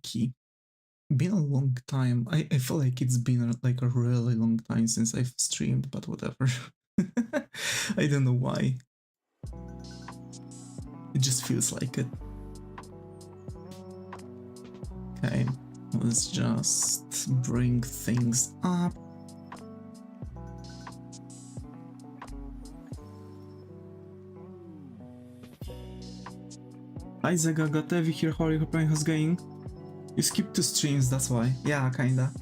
Key. Been a long time. I feel like it's been like a really long time since I've streamed, but whatever. I don't know why. It just feels like it. Okay, let's just bring things up. Hi Zega, got Evi here, how are you? Hope how's going? You skipped 2 streams, that's why. Yeah, kinda.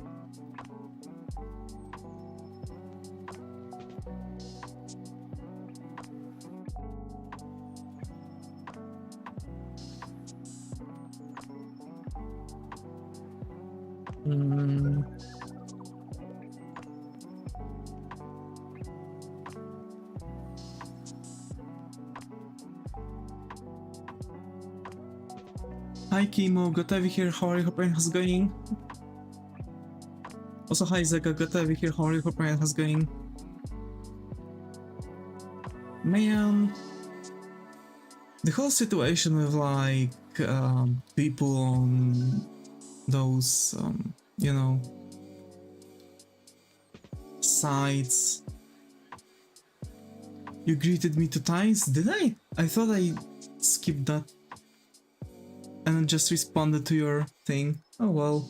Hi Kimo, got Evi here, how are you? Hope how's going? Also hi Zega, got Evi here, how are you? Hope how's going? Man, the whole situation with like people on those you know, sites. You greeted me 2 times? Did I? I thought I skipped that and just responded to your thing. Oh well.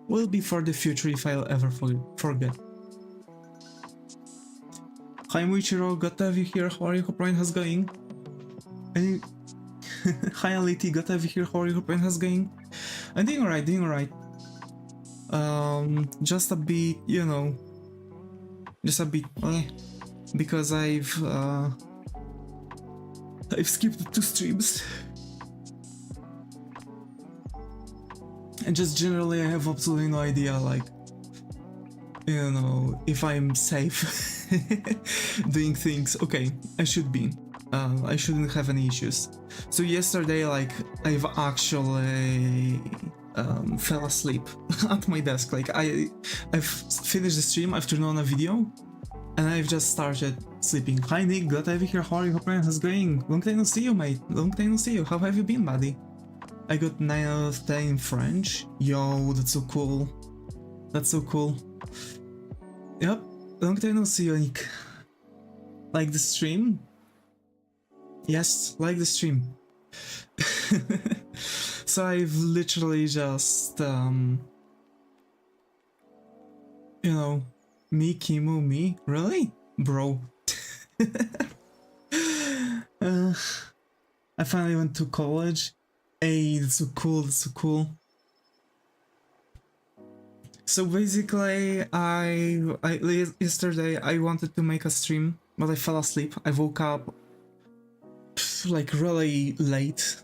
Will be for the future if I'll ever forget. Hi Muichiro, got to have you here, how are you? Hope Ryan how's going? Hi Aliti, got to have you here, how are you? Hope Ryan how's going? I'm doing alright, doing alright. Just a bit, you know, just a bit, because I've skipped 2 streams. And just generally I have absolutely no idea, like, you know, if I'm safe doing things. Okay, I should be. I shouldn't have any issues. So yesterday, like, I've actually fell asleep at my desk. Like, I've finished the stream, I've turned on a video, and I've just started sleeping. Hi Nick, glad to have you here. How are you? How's it going? Long time no see you, mate. Long time no see you. How have you been, buddy? I got 9 out of 10 in French. Yo, that's so cool. That's so cool. Yep, long time no see you, Nick. Like the stream? Yes, like the stream. So I've literally just, you know, me, Kimo, me? Really? Bro. I finally went to college. Hey, that's so cool, that's so cool. So basically, yesterday I wanted to make a stream, but I fell asleep. I woke up like really late.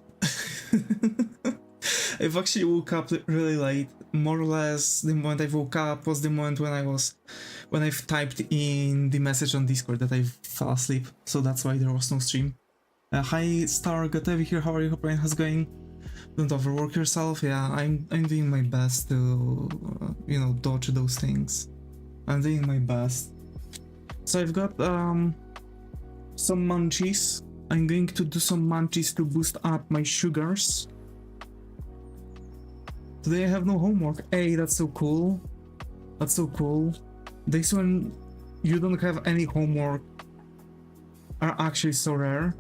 I've actually woke up really late. More or less, the moment I woke up was the moment when I've typed in the message on Discord that I fell asleep. So that's why there was no stream. Hi Star, got to be here. How are you? Hope how's going? Don't overwork yourself. Yeah, I'm doing my best to you know, dodge those things. I'm doing my best. So I've got some munchies. I'm going to do some munchies to boost up my sugars. Today I have no homework. Hey, that's so cool. That's so cool. This one, you don't have any homework, are actually so rare.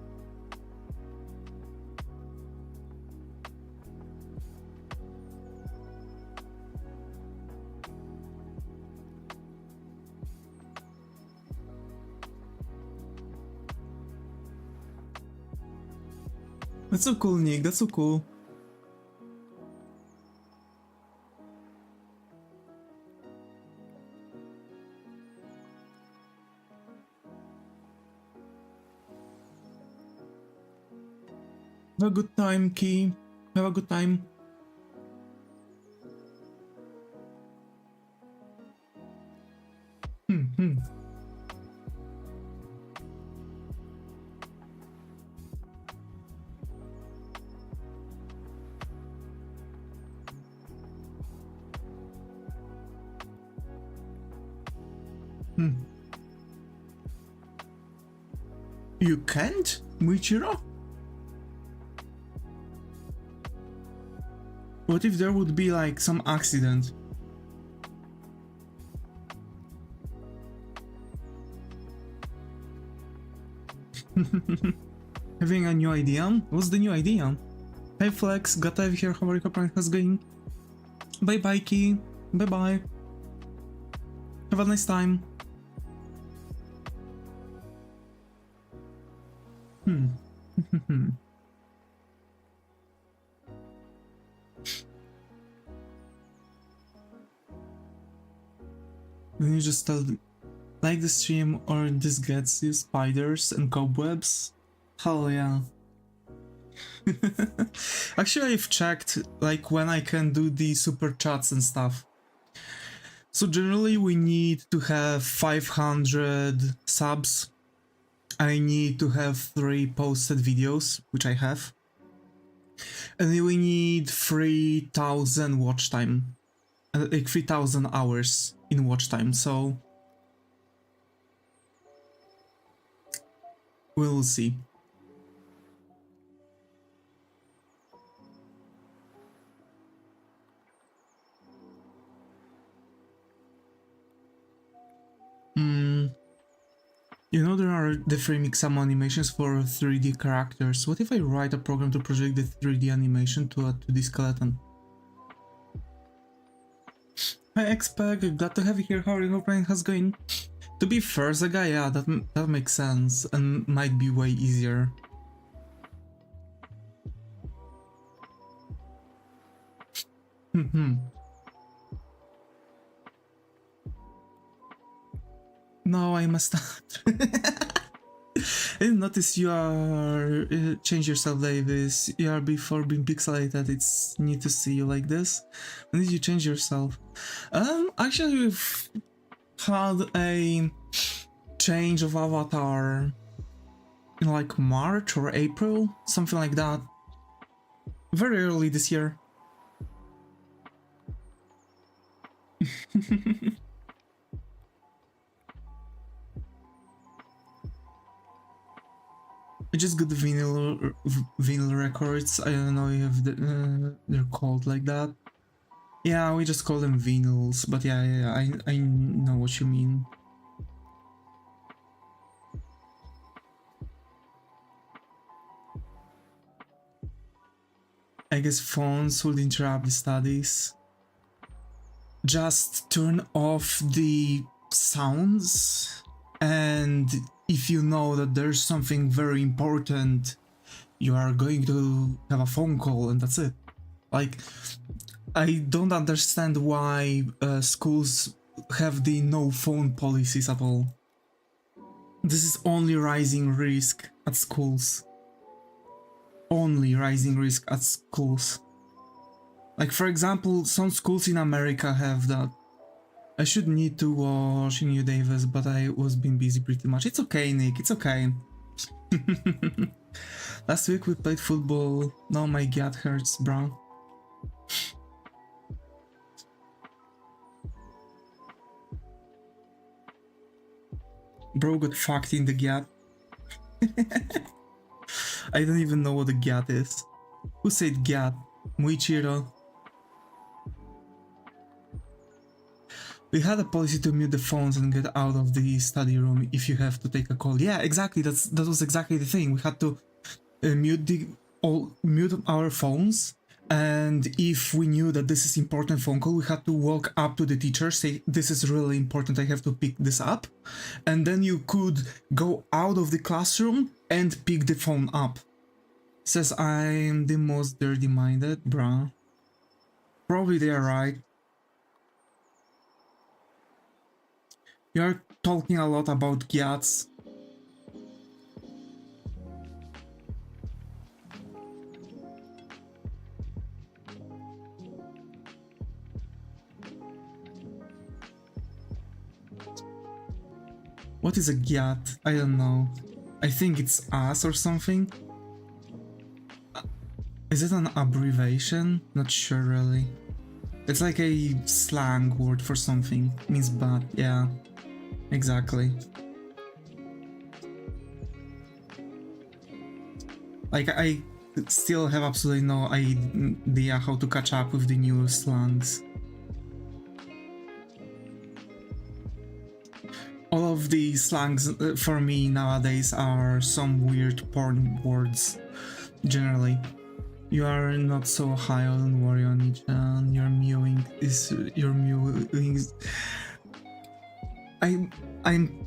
That's so cool, Nick. That's so cool. Have a good time, Key. Have a good time. You can't, Muichiro? What if there would be like some accident? Having a new idea? What's the new idea? Hey Flex, Gatav here, how are you? Hope how's going? Bye bye Key, bye bye. Have a nice time. Then you just tell like the stream or this gets you spiders and cobwebs? Hell yeah. Actually, I've checked like when I can do the super chats and stuff. So generally we need to have 500 subs. I need to have 3 posted videos, which I have. And then we need 3,000 watch time. Like 3,000 hours in watch time, so we'll see. You know there are the framing some animations for 3D characters. What if I write a program to project the 3D animation to a 2D skeleton? Hi Expect, glad to have you here. How are you? Hope how's going? To be fair, Zaga, yeah, that makes sense and might be way easier. No, I messed up. I didn't notice you are change yourself, Davis. You are before being pixelated. It's neat to see you like this. When did you change yourself? Actually, we've had a change of avatar in like March or April, something like that. Very early this year. I just got the vinyl records. I don't know if they're called like that. Yeah, we just call them vinyls, but yeah, I know what you mean. I guess phones would interrupt the studies. Just turn off the sounds, and if you know that there's something very important, you are going to have a phone call and that's it. Like, I don't understand why schools have the no phone policies at all. This is only rising risk at schools. Only rising risk at schools. Like, for example, some schools in America have that. I should need to watch New Davis, but I was being busy pretty much. It's okay, Nick, it's okay. Last week we played football. Now my gut hurts, bro. Bro got fucked in the gut. I don't even know what the gut is. Who said gut? Muichiro. We had a policy to mute the phones and get out of the study room if you have to take a call. Yeah, exactly. That was exactly the thing. We had to mute our phones, and if we knew that this is important phone call, we had to walk up to the teacher, say this is really important, I have to pick this up, and then you could go out of the classroom and pick the phone up. Says I'm the most dirty-minded, bruh. Probably they are right. You're talking a lot about gyats. What is a gyat? I don't know. I think it's ass or something. Is it an abbreviation? Not sure really. It's like a slang word for something. It means bad, yeah. Exactly. Like, I still have absolutely no idea how to catch up with the new slangs. All of the slangs for me nowadays are some weird porn words, generally. You are not so high on worry on each and your mewing is your mewing. I'm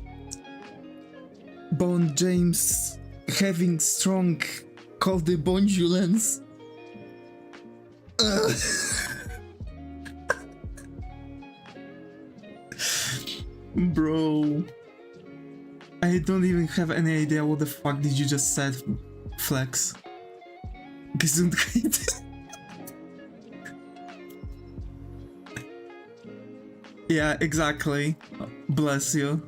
Bone James having strong called the bondulence. Bro, I don't even have any idea what the fuck did you just said, Flex. Gesundheit. Yeah, exactly. Bless you.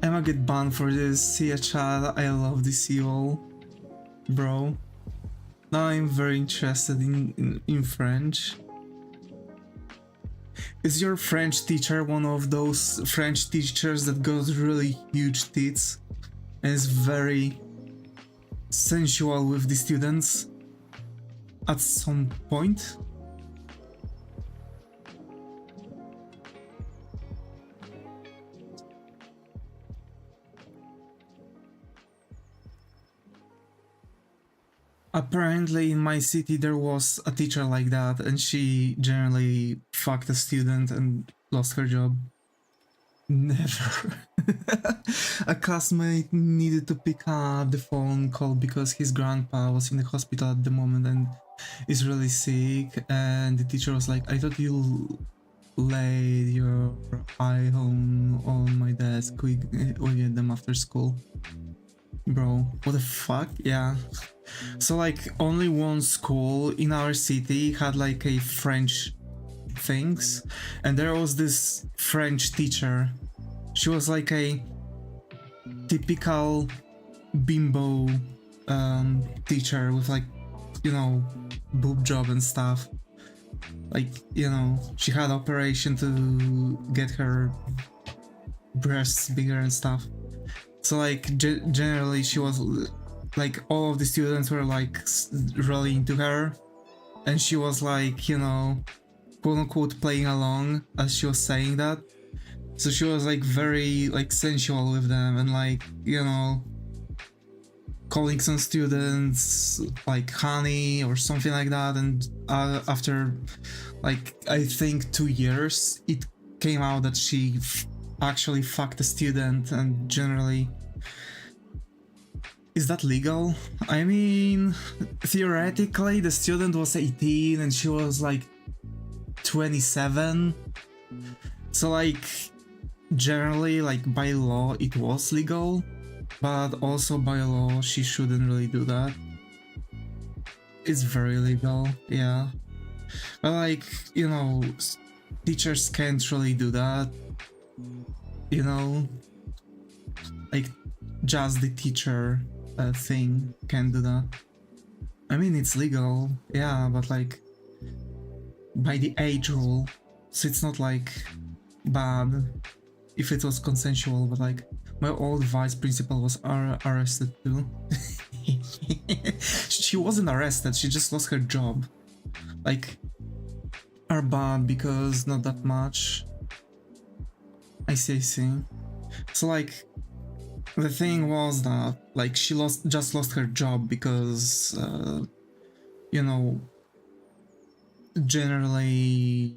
I'ma get banned for this. See ya, chat. I love this all, bro. Now I'm very interested in French. Is your French teacher one of those French teachers that got really huge tits and is very sensual with the students at some point? Apparently in my city there was a teacher like that and she generally fucked a student and lost her job. Never. A classmate needed to pick up the phone call because his grandpa was in the hospital at the moment and is really sick, and the teacher was like, I thought you laid your iPhone on my desk, we get them after school. Bro, what the fuck? Yeah. So like only one school in our city had like a French things, and there was this French teacher. She was like a typical bimbo teacher with like, you know, boob job and stuff. Like, you know, she had operation to get her breasts bigger and stuff. So like generally she was like, all of the students were like really into her, and she was like, you know, quote unquote playing along as she was saying that. So she was like very like sensual with them and like, you know, calling some students like honey or something like that. And after like I think 2 years it came out that she actually fucked a student. And generally, is that legal? I mean, theoretically the student was 18 and she was like 27, so like generally, like by law it was legal, but also by law she shouldn't really do that. It's very legal, yeah, but like, you know, teachers can't really do that, you know, like just the teacher thing can do that. I mean, it's legal, yeah, but like by the age rule, so it's not like bad if it was consensual. But like my old vice principal was arrested too. She wasn't arrested, she just lost her job. Like, are bad because not that much. I see. So like the thing was that like she just lost her job because you know, generally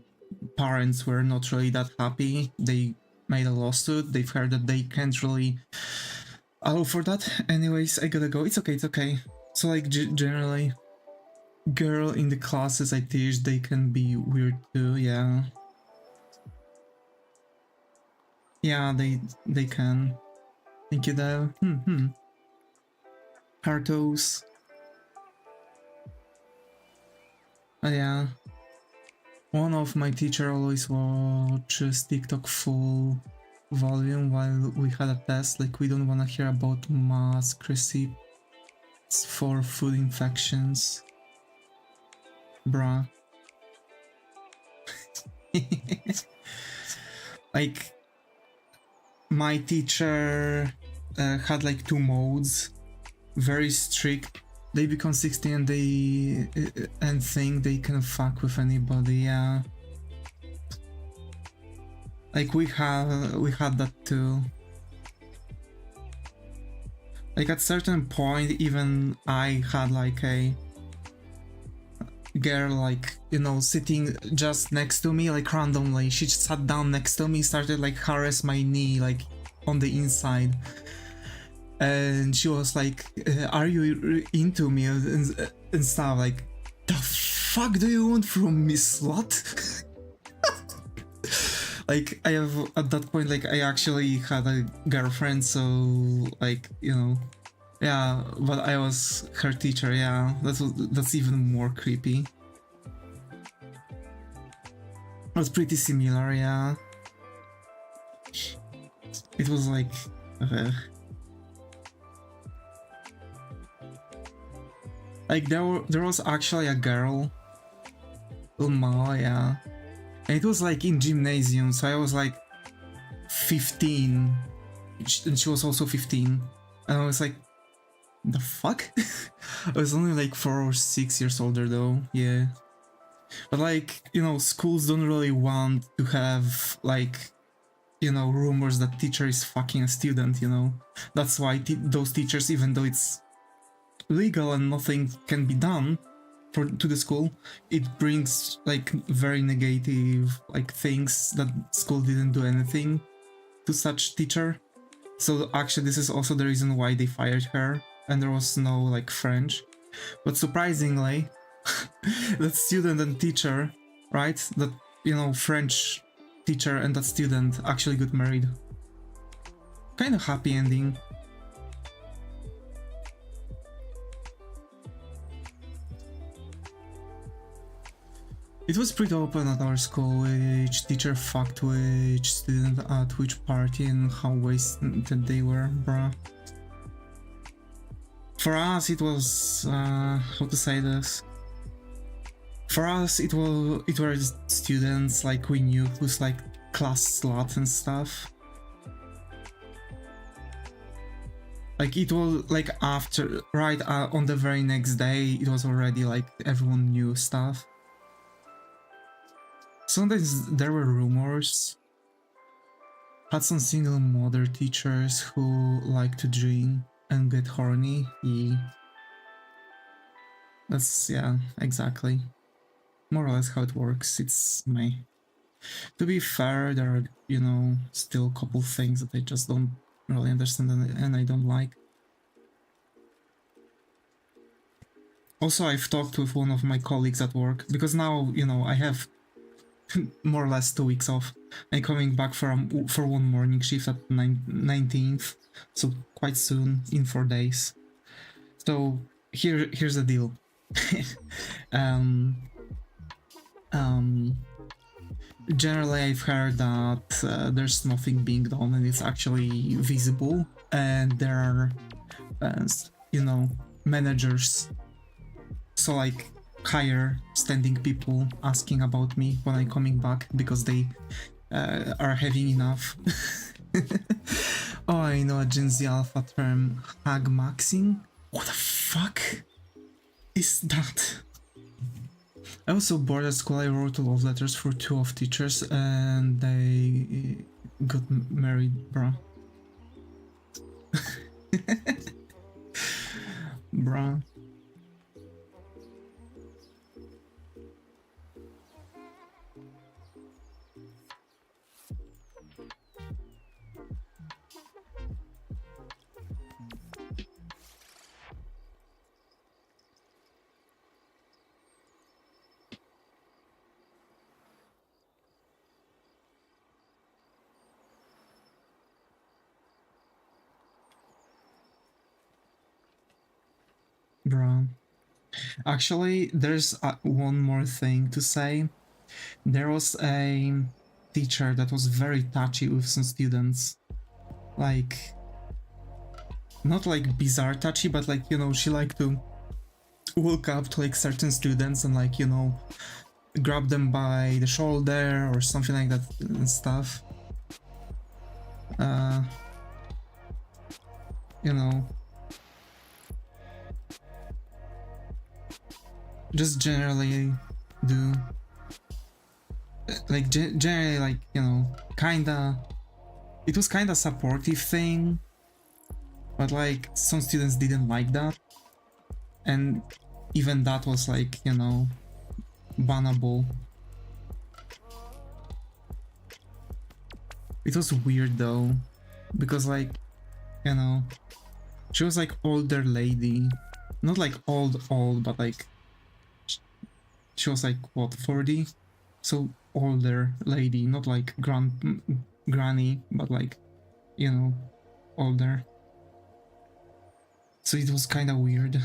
parents were not really that happy. They made a lawsuit. They've heard that they can't really allow for that. Anyways, I gotta go. It's okay. So like generally, girl in the classes I teach, they can be weird too. Yeah, they can. Thank you, Dev. Cartos. Yeah. One of my teacher always watches TikTok full volume while we had a test. Like, we don't wanna hear about mask receipts for food infections. Bruh. Like, my teacher had like 2 modes. Very strict they become 16 and they and think they can fuck with anybody. Yeah, like we had that too. Like at certain point, even I had like a girl, like, you know, sitting just next to me, like randomly. She just sat down next to me, started like harass my knee, like on the inside, and she was like, "Are you into me?" and stuff. Like, the fuck do you want from me, slut? Like, I have at that point, like, I actually had a girlfriend, so like, you know. Yeah, but I was her teacher, yeah, that's even more creepy. It was pretty similar, yeah. It was like... Like, there was actually a girl, Uma, yeah. And it was like in gymnasium, so I was like 15, and she was also 15. And I was like, the fuck? I was only like 4 or 6 years older though, yeah. But like, you know, schools don't really want to have like, you know, rumors that teacher is fucking a student, you know. That's why those teachers, even though it's legal and nothing can be done to the school, it brings like very negative like things that school didn't do anything to such teacher. So actually this is also the reason why they fired her. And there was no like French, but surprisingly, that student and teacher, right? That, you know, French teacher and that student actually got married. Kind of happy ending. It was pretty open at our school, which teacher fucked which student at which party and how wasted they were, bruh. For us, it was, how to say this? For us, it were students, like we knew who's like class slut and stuff. Like it was like after, right on the very next day, it was already like everyone knew stuff. Sometimes there were rumors. Had some single mother teachers who like to drink and get horny. Yeah. That's, yeah, exactly. More or less how it works. It's my... To be fair, there are, you know, still a couple things that I just don't really understand and I don't like. Also, I've talked with one of my colleagues at work, because now, you know, I have more or less 2 weeks off. I'm coming back for one morning shift at 19th, so quite soon, in 4 days. So here's the deal. Generally, I've heard that there's nothing being done and it's actually visible, and there are, you know, managers, so like higher standing people asking about me when I'm coming back because they are having enough. Oh, I know a Gen Z alpha term, hag maxing. What the fuck is that? I was so bored at school I wrote love letters for 2 of teachers and they got married, bruh. Bruh. Bruh. Actually, there's one more thing to say. There was a teacher that was very touchy with some students. Like, not like bizarre touchy, but like, you know, she liked to walk up to like certain students and like, you know, grab them by the shoulder or something like that and stuff. You know. just generally do. Like, generally, like, you know, kinda. It was kinda supportive thing, but like, some students didn't like that. And even that was like, you know, bannable. It was weird though, because like, you know, she was like older lady, not like old, but like she was like what, 40? So older lady, not like granny, but like, you know, older. So it was kind of weird.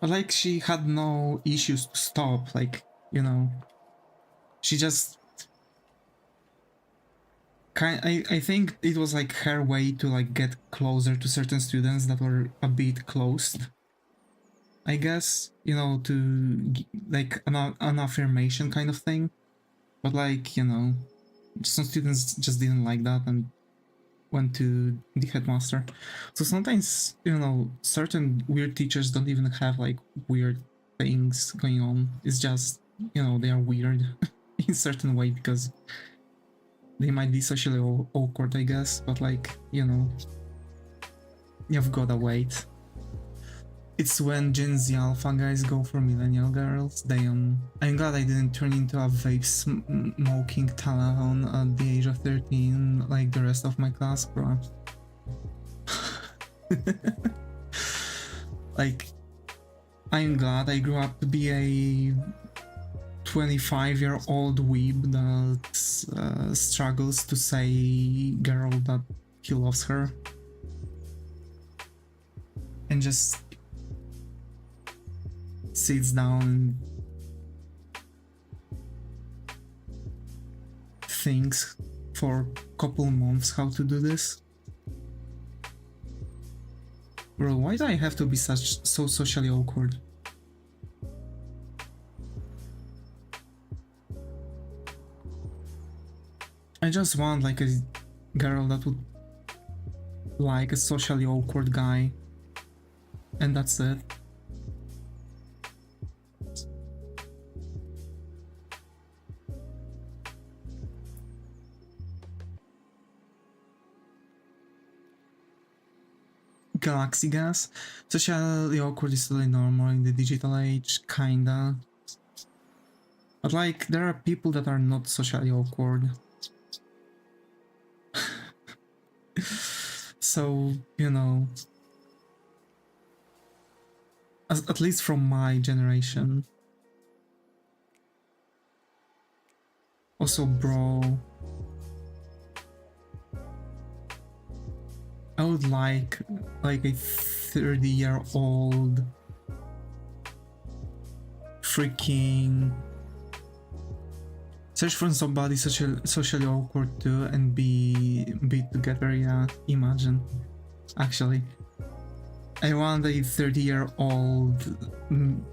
But like she had no issues to stop, like, you know, she just I think it was like her way to like get closer to certain students that were a bit closed, I guess, you know, to like an affirmation kind of thing. But like, you know, some students just didn't like that and went to the headmaster. So sometimes, you know, certain weird teachers don't even have like weird things going on. It's just, you know, they are weird in certain way because they might be socially awkward, I guess, but like, you know, you've gotta wait. It's when Gen Z alpha guys go for millennial girls. I'm glad I didn't turn into a vape smoking talon at the age of 13 like the rest of my class, bro. Like, I'm glad I grew up to be a 25-year-old weeb that struggles to say girl that he loves her. And just sits down and thinks for a couple months how to do this. Bro, why do I have to be so socially awkward? I just want like a girl that would like a socially awkward guy, and that's it. Galaxy gas. Socially awkward is totally normal in the digital age, kinda. But like, there are people that are not socially awkward. So, you know, at least from my generation. Also, bro, I would like a 30-year-old freaking search for somebody socially awkward too and be together. Yeah, imagine. Actually, I want a 30-year-old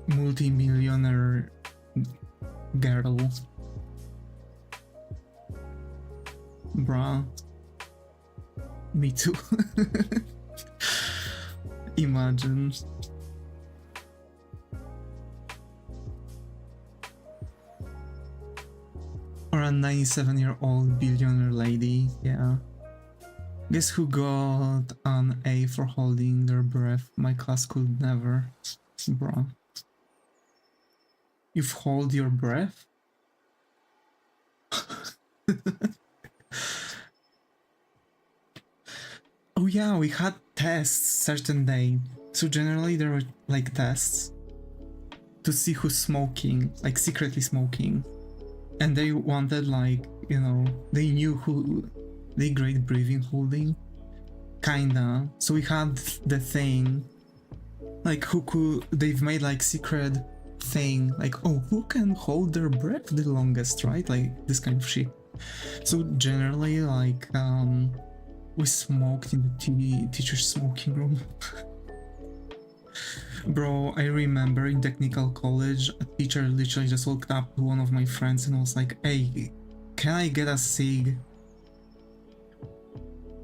multi-millionaire girl. Bruh. Me too. Imagine. Or a 97-year-old billionaire lady, yeah. Guess who got an A for holding their breath? My class could never. Bruh. You've hold your breath? Oh yeah, we had tests certain day. So generally there were like tests to see who's smoking, like secretly smoking. And they wanted like, you know, they knew who they grade breathing holding. Kinda. So we had the thing, like who could, they've made like secret thing, like, oh, who can hold their breath the longest, right? Like this kind of shit. So generally like, we smoked in the teacher's smoking room. Bro, I remember in technical college, a teacher literally just walked up to one of my friends and was like, hey, can I get a cig?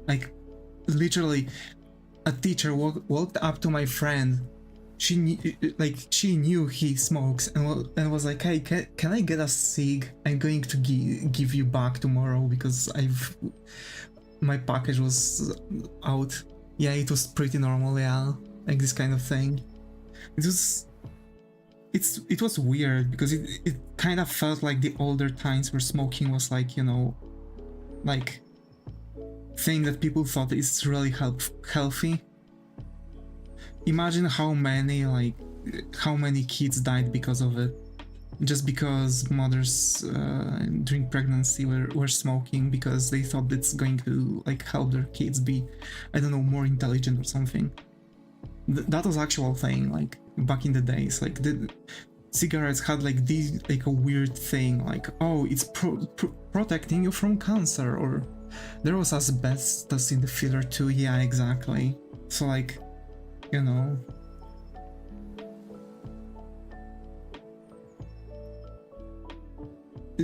Like, literally, a teacher walked up to my friend. She knew he smokes and was like, hey, can I get a cig? I'm going to give you back tomorrow because my package was out. Yeah, it was pretty normal, yeah, like this kind of thing. It was weird because it kind of felt like the older times where smoking was like, you know, like thing that people thought is really healthy. Imagine how many kids died because of it, just because mothers during pregnancy were smoking because they thought it's going to like help their kids be, I don't know, more intelligent or something. That was actual thing, like back in the days. Like the cigarettes had like a weird thing, like, oh, it's protecting you from cancer, or there was asbestos in the filter too. Yeah, exactly. So like, you know,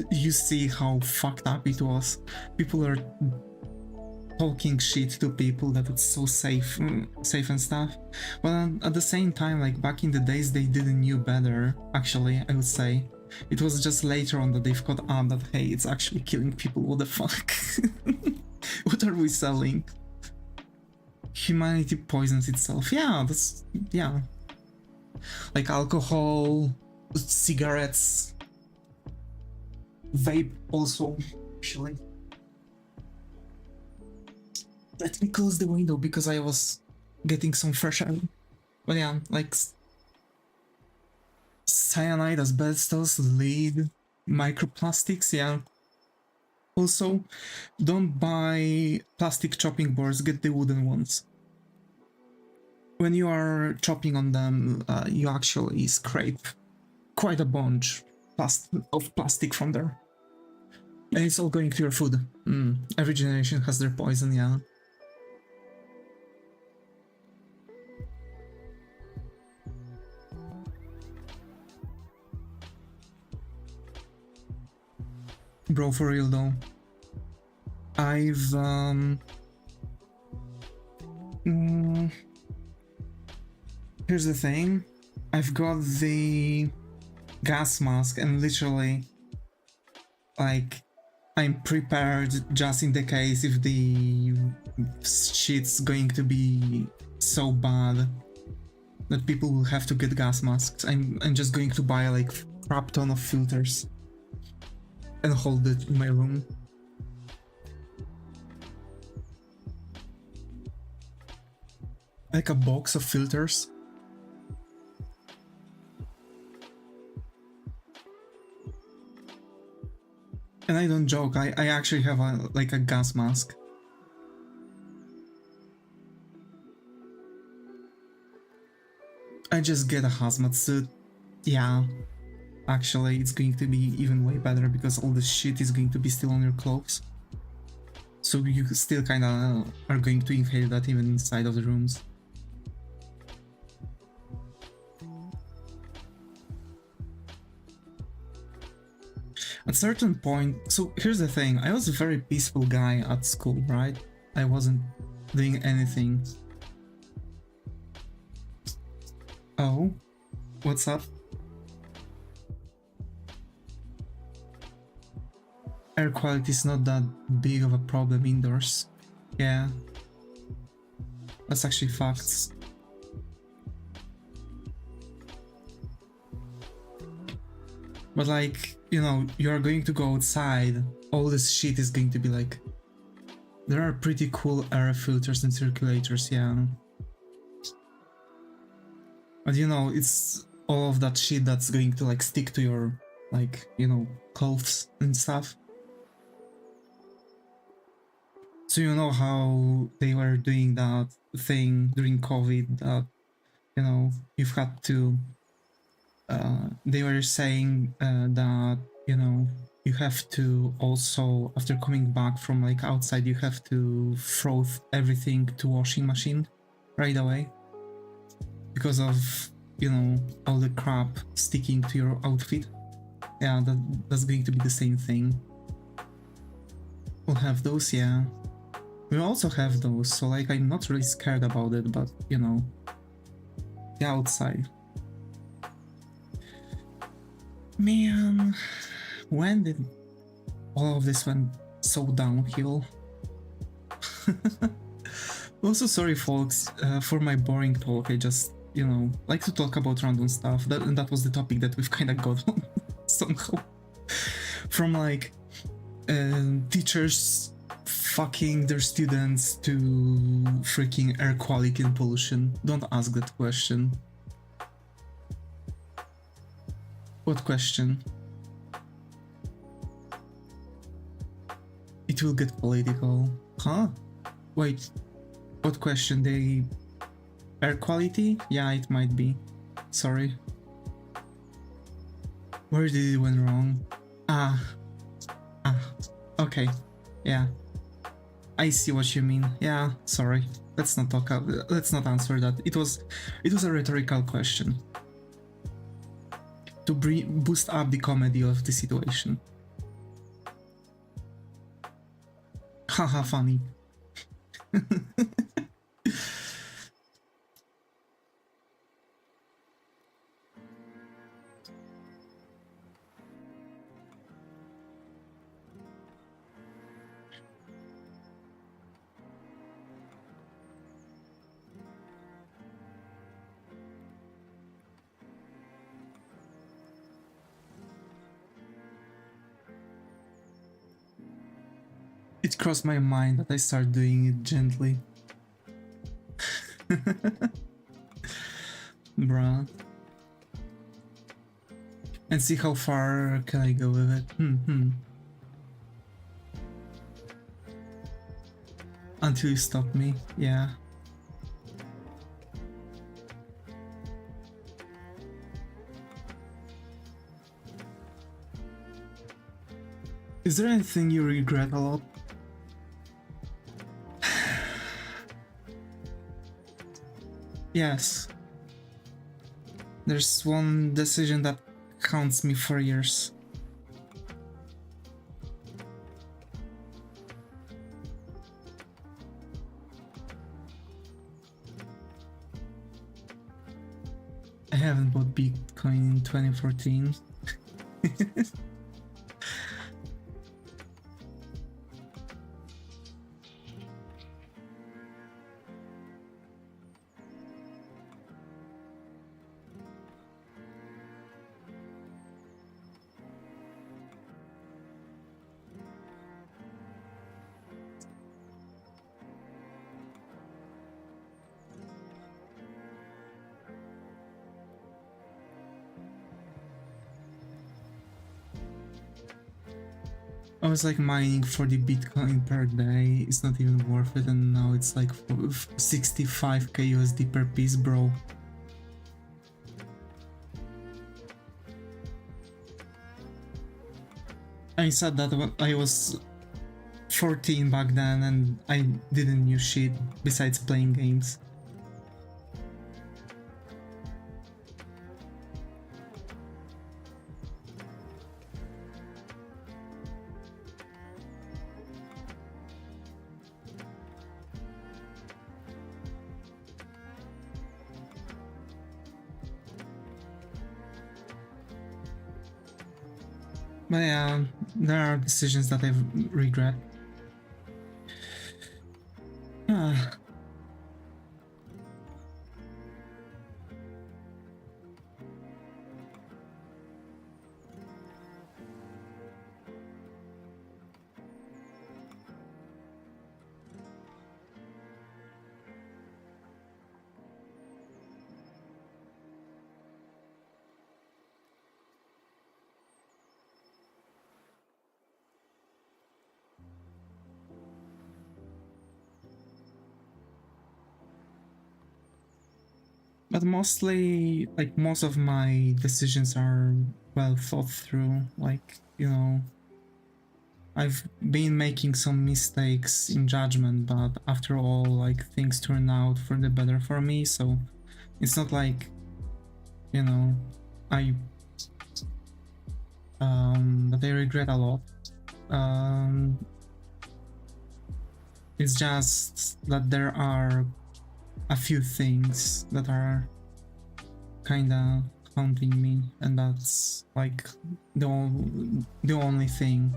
you see how fucked up it was. People are talking shit to people that it's so safe and stuff, but at the same time, like back in the days, they didn't knew better. Actually, I would say it was just later on that they've caught on that, hey, it's actually killing people. What the fuck? What are we selling? Humanity poisons itself. Yeah, yeah, like alcohol, cigarettes, vape also, actually. Let me close the window because I was getting some fresh air. But yeah, like cyanide, asbestos, lead, microplastics, yeah. Also, don't buy plastic chopping boards, get the wooden ones. When you are chopping on them, you actually scrape quite a bunch of plastic from there. And it's all going to your food. Every generation has their poison, yeah. Bro, for real though. I've here's the thing. I've got the gas mask and literally, like, I'm prepared just in the case if the shit's going to be so bad that people will have to get gas masks. I'm just going to buy like crap ton of filters and hold it in my room. Like a box of filters. And I don't joke, I actually have a gas mask. I just get a hazmat suit. Yeah. Actually, it's going to be even way better because all the shit is going to be still on your clothes. So you still kinda are going to inhale that even inside of the rooms. At a certain point, so here's the thing, I was a very peaceful guy at school, right? I wasn't doing anything. Oh, what's up? Air quality is not that big of a problem indoors. Yeah. That's actually facts. But like, you know, you're going to go outside, all this shit is going to be like... There are pretty cool air filters and circulators, yeah. But you know, it's all of that shit that's going to like stick to your, like, you know, clothes and stuff. So you know how they were doing that thing during COVID that, you know, you've had to... they were saying that, you know, you have to also, after coming back from like outside, you have to throw everything to washing machine right away. Because of, you know, all the crap sticking to your outfit. Yeah, that's going to be the same thing. We'll have those, yeah. We also have those, so like I'm not really scared about it, but you know, the outside. Man, when did all of this went so downhill? Also, sorry folks, for my boring talk. I just, you know, like to talk about random stuff. That was the topic that we've kind of got on somehow. From like teachers fucking their students to freaking air quality and pollution. Don't ask that question. What question? It will get political. Huh? Wait, what question? The air quality? Yeah, it might be. Sorry. Where did it went wrong? Okay. Yeah. I see what you mean. Yeah, sorry. Let's not talk. Let's not answer that. It was a rhetorical question to boost up the comedy of the situation. Haha, funny. It crossed my mind that I start doing it gently. Bruh. And see how far can I go with it. Until you stop me, yeah. Is there anything you regret a lot? Yes. There's one decision that haunts me for years. I haven't bought Bitcoin in 2014. I was like mining 40 Bitcoin per day, it's not even worth it, and now it's like 65k USD per piece, bro. I said that when I was 14 back then and I didn't use shit besides playing games. But yeah, there are decisions that I regret. But mostly, like, most of my decisions are well thought through. Like, you know, I've been making some mistakes in judgment, but after all, like, things turn out for the better for me, so it's not like, you know, that I regret a lot. It's just that there are a few things that are kinda haunting me, and that's like the only thing.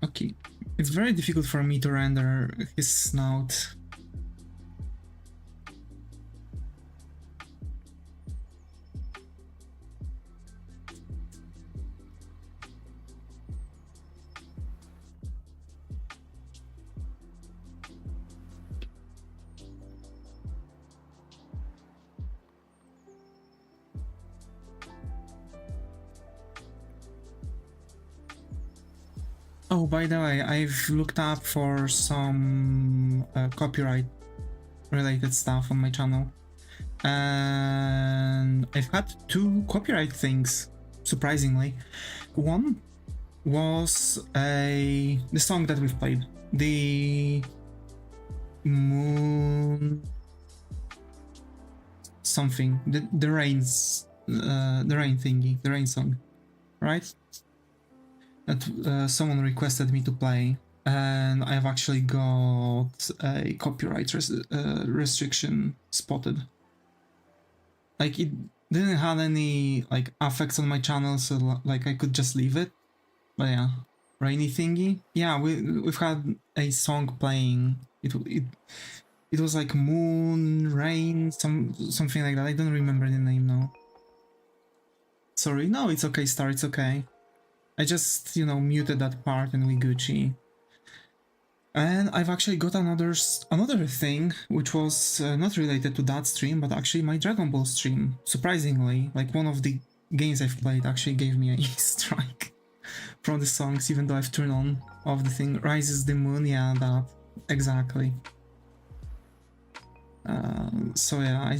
Okay, it's very difficult for me to render his snout. Oh, by the way, I've looked up for some copyright related stuff on my channel, and I've had 2 copyright things, surprisingly. One was the song that we've played, the moon something, the rains, the rain thingy, the rain song, right? That someone requested me to play, and I've actually got a copyright restriction spotted. Like, it didn't have any like effects on my channel, so like I could just leave it. But yeah, rainy thingy. Yeah, we've had a song playing. It was like moon, rain, something like that. I don't remember the name now. Sorry, no, it's okay, Star. It's okay. I just, you know, muted that part and we Gucci. And I've actually got another thing, which was not related to that stream, but actually my Dragon Ball stream. Surprisingly, like one of the games I've played actually gave me a strike from the songs, even though I've turned on off the thing. Rises the Moon, yeah, that, exactly. So yeah,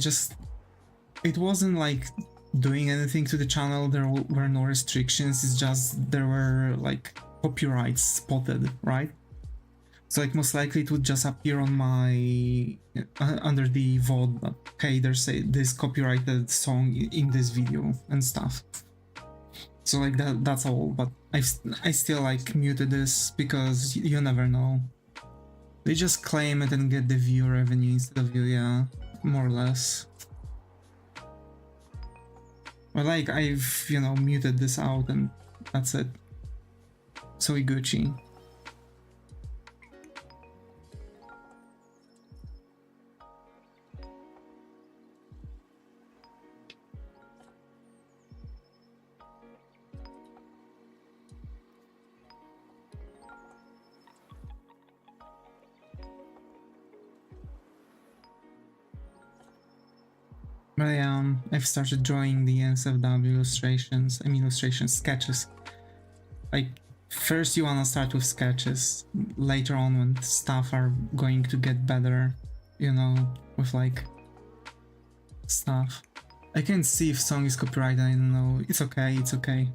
it wasn't like doing anything to the channel, there were no restrictions, it's just there were like copyrights spotted, right? So like most likely it would just appear on my under the VOD that, hey, there's this copyrighted song in this video and stuff. So like that's all, but I still like muted this because you never know. They just claim it and get the view revenue instead of you, yeah, more or less. But like, I've, you know, muted this out and that's it. So we Gucci. But yeah, I've started drawing the NSFW illustrations, sketches. Like, first you wanna start with sketches, later on when stuff are going to get better, you know, with like stuff. I can't see if song is copyrighted, I don't know, it's okay, it's okay.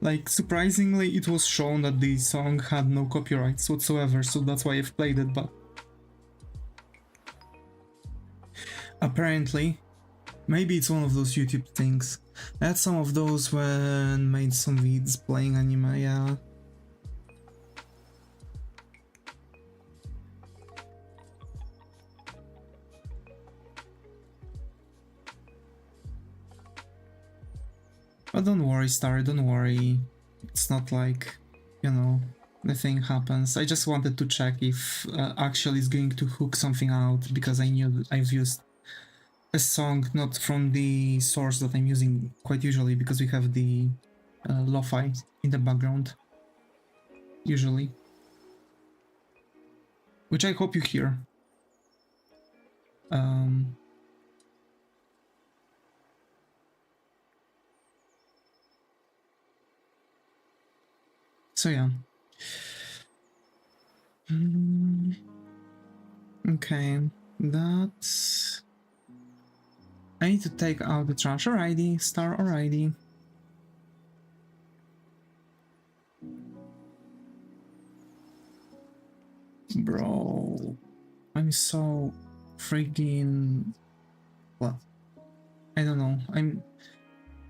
Like, surprisingly, it was shown that the song had no copyrights whatsoever, so that's why I've played it, but apparently, maybe it's one of those YouTube things. I had some of those when made some vids playing anime, yeah. But don't worry, Star, don't worry. It's not like, you know, the thing happens. I just wanted to check if actually it's going to hook something out, because I knew that I've used a song not from the source that I'm using quite usually, because we have the lo-fi in the background, usually. Which I hope you hear. So yeah. Okay, that's... I need to take out the trash. Alrighty, star alrighty. Bro, I'm so freaking... What? I don't know.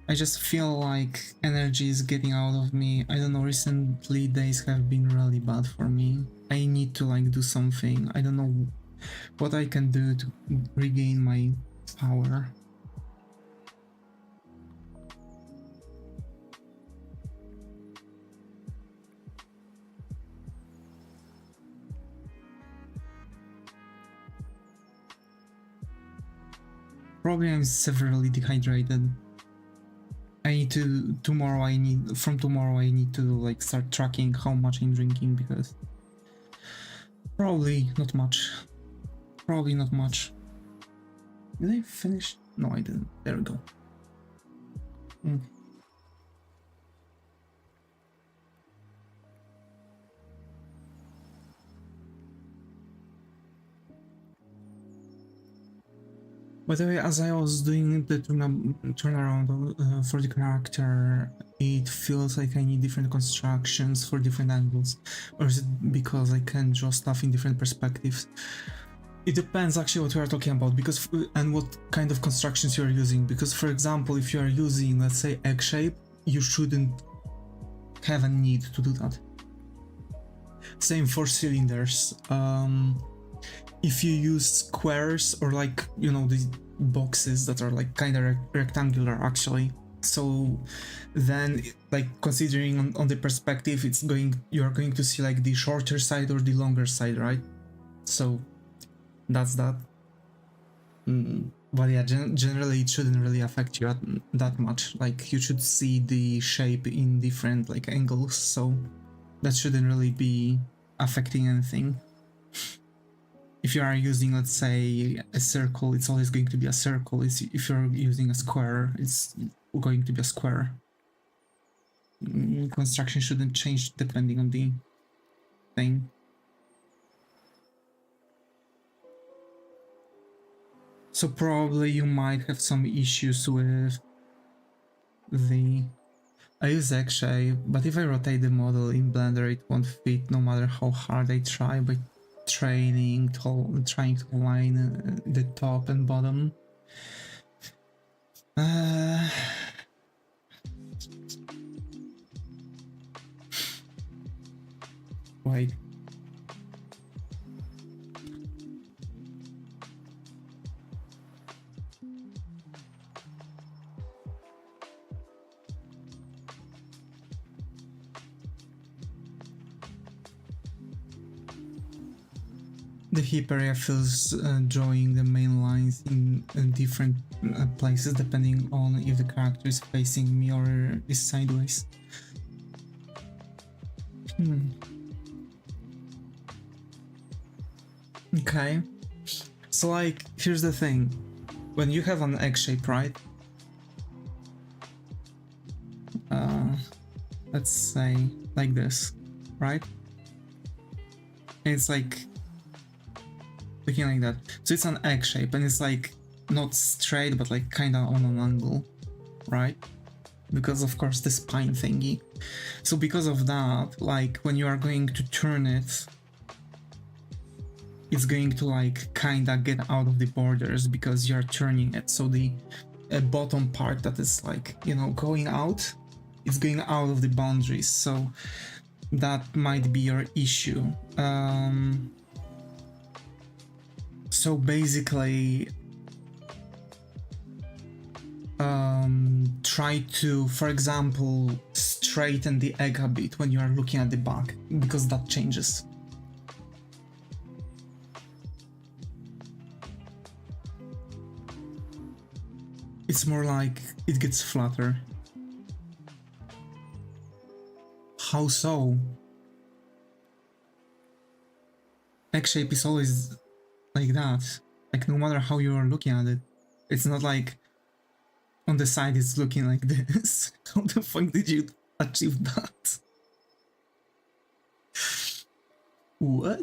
I just feel like energy is getting out of me. I don't know, recently days have been really bad for me. I need to like do something. I don't know what I can do to regain my power. Probably I'm severely dehydrated. I need to, from tomorrow I need to like start tracking how much I'm drinking, because probably not much. Probably not much. Did I finish? No, I didn't. There we go. By the way, as I was doing the turnaround for the character, it feels like I need different constructions for different angles. Or is it because I can draw stuff in different perspectives? It depends actually what we are talking about, because and what kind of constructions you are using. Because for example, if you are using, let's say, egg shape, you shouldn't have a need to do that. Same for cylinders. If you use squares or like, you know, these boxes that are like kind of rectangular actually, so then like considering on the perspective, you're going to see like the shorter side or the longer side, right? So that's that. But yeah, generally it shouldn't really affect you that much. Like you should see the shape in different like angles, so that shouldn't really be affecting anything. If you are using, let's say, a circle, it's always going to be a circle. If you're using a square, it's going to be a square. Construction shouldn't change depending on the thing. So probably you might have some issues with the... I use X-Shape, but if I rotate the model in Blender, it won't fit no matter how hard I try by trying to align the top and bottom. Wait. The hip area feels drawing the main lines in different places depending on if the character is facing me or is sideways. Okay, so like, here's the thing. When you have an egg shape, right? Let's say like this, right? And it's like looking like that. So it's an egg shape and it's like not straight but like kinda on an angle, right? Because of course the spine thingy. So because of that, like when you are going to turn it, it's going to like kinda get out of the borders because you're turning it. So the bottom part that is like, you know, going out, it's going out of the boundaries. So that might be your issue. So basically, try to, for example, straighten the egg a bit when you are looking at the back, because that changes. It's more like it gets flatter. How so? Egg shape is always like that. Like no matter how you are looking at it. It's not like on the side it's looking like this. How the fuck did you achieve that? What?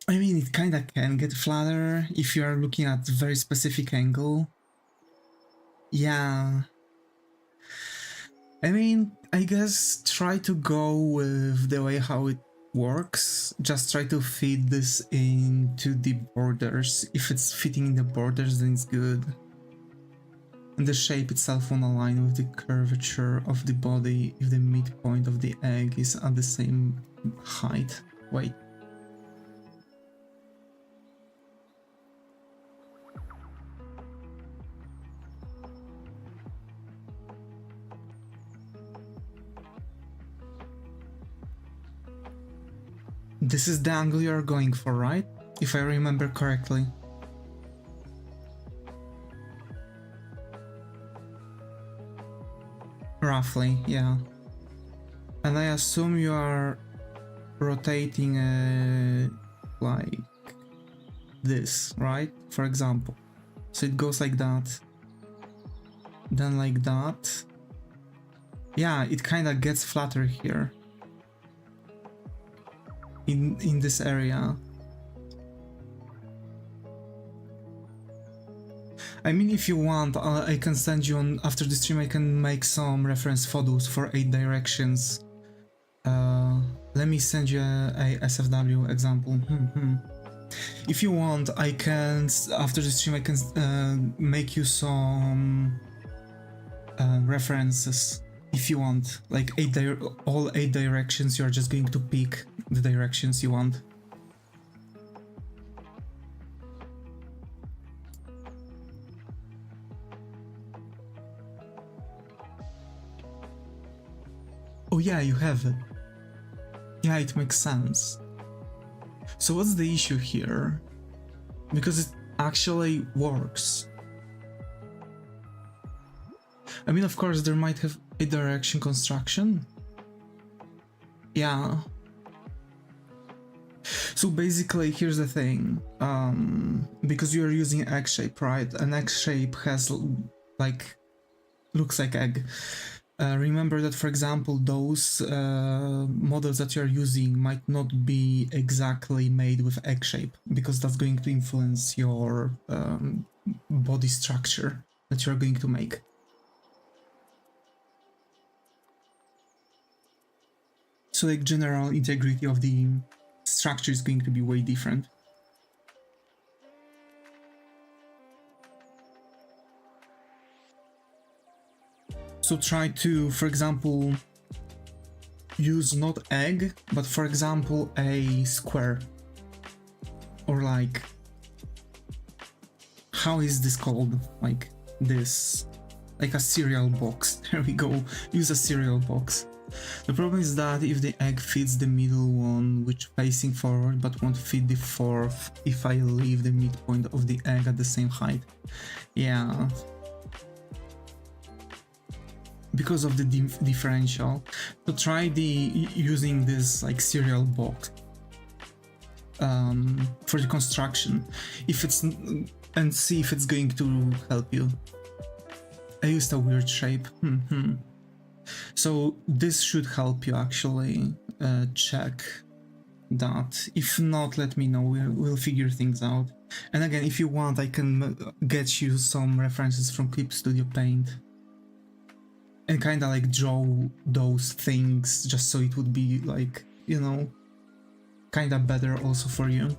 I mean, it kinda can get flatter if you are looking at a very specific angle. Yeah. I mean, I guess try to go with the way how it works. Just try to fit this into the borders. If it's fitting in the borders, then it's good. And the shape itself won't align with the curvature of the body if the midpoint of the egg is at the same height. Wait. This is the angle you're going for, right? If I remember correctly. Roughly, yeah. And I assume you are rotating like this, right? For example. So it goes like that. Then like that. Yeah, it kind of gets flatter here. In this area. I mean, if you want, I can send you on after the stream. I can make some reference photos for 8 directions. Let me send you a SFW example. If you want, I can after the stream I can make you some references. If you want, like all 8 directions, you're just going to pick the directions you want. Oh yeah, you have it. Yeah, it makes sense. So what's the issue here? Because it actually works. I mean, of course, there might have a direction construction. Yeah. So basically, here's the thing. Because you're using egg shape, right? An egg shape has like looks like egg. Remember that, for example, those models that you're using might not be exactly made with egg shape, because that's going to influence your body structure that you're going to make. So like general integrity of the structure is going to be way different. So try to, for example, use not egg, but for example a square. Or like, how is this called? Like this, like a cereal box. There we go, use a cereal box. The problem is that if the egg fits the middle one, which facing forward, but won't fit the fourth if I leave the midpoint of the egg at the same height. Yeah. Because of the differential. So try using this like cereal box for the construction. If it's and see if it's going to help you. I used a weird shape. So this should help you actually check that. If not, let me know. We'll figure things out. And again, if you want, I can get you some references from Clip Studio Paint. And kind of like draw those things just so it would be like, you know, kind of better also for you.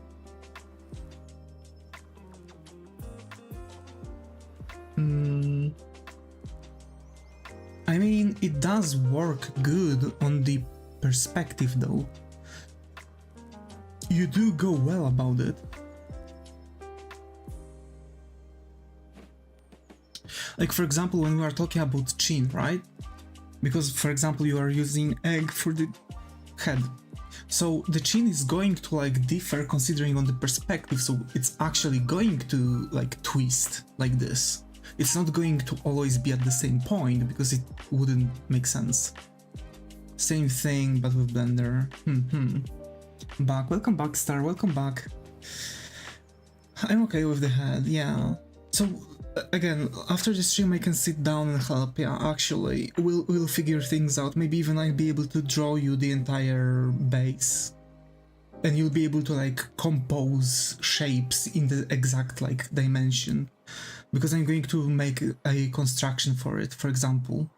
I mean, it does work good on the perspective though. You do go well about it. Like for example, when we are talking about chin, right? Because for example, you are using egg for the head. So the chin is going to like differ considering on the perspective, so it's actually going to like twist like this. It's not going to always be at the same point because it wouldn't make sense. Same thing but with Blender. Back, welcome back Star, welcome back. I'm okay with the head, yeah. So again, after the stream I can sit down and help, yeah, actually. We'll figure things out, maybe even I'll be able to draw you the entire base. and you'll be able to like compose shapes in the exact like dimension, because I'm going to make a construction for it, for example.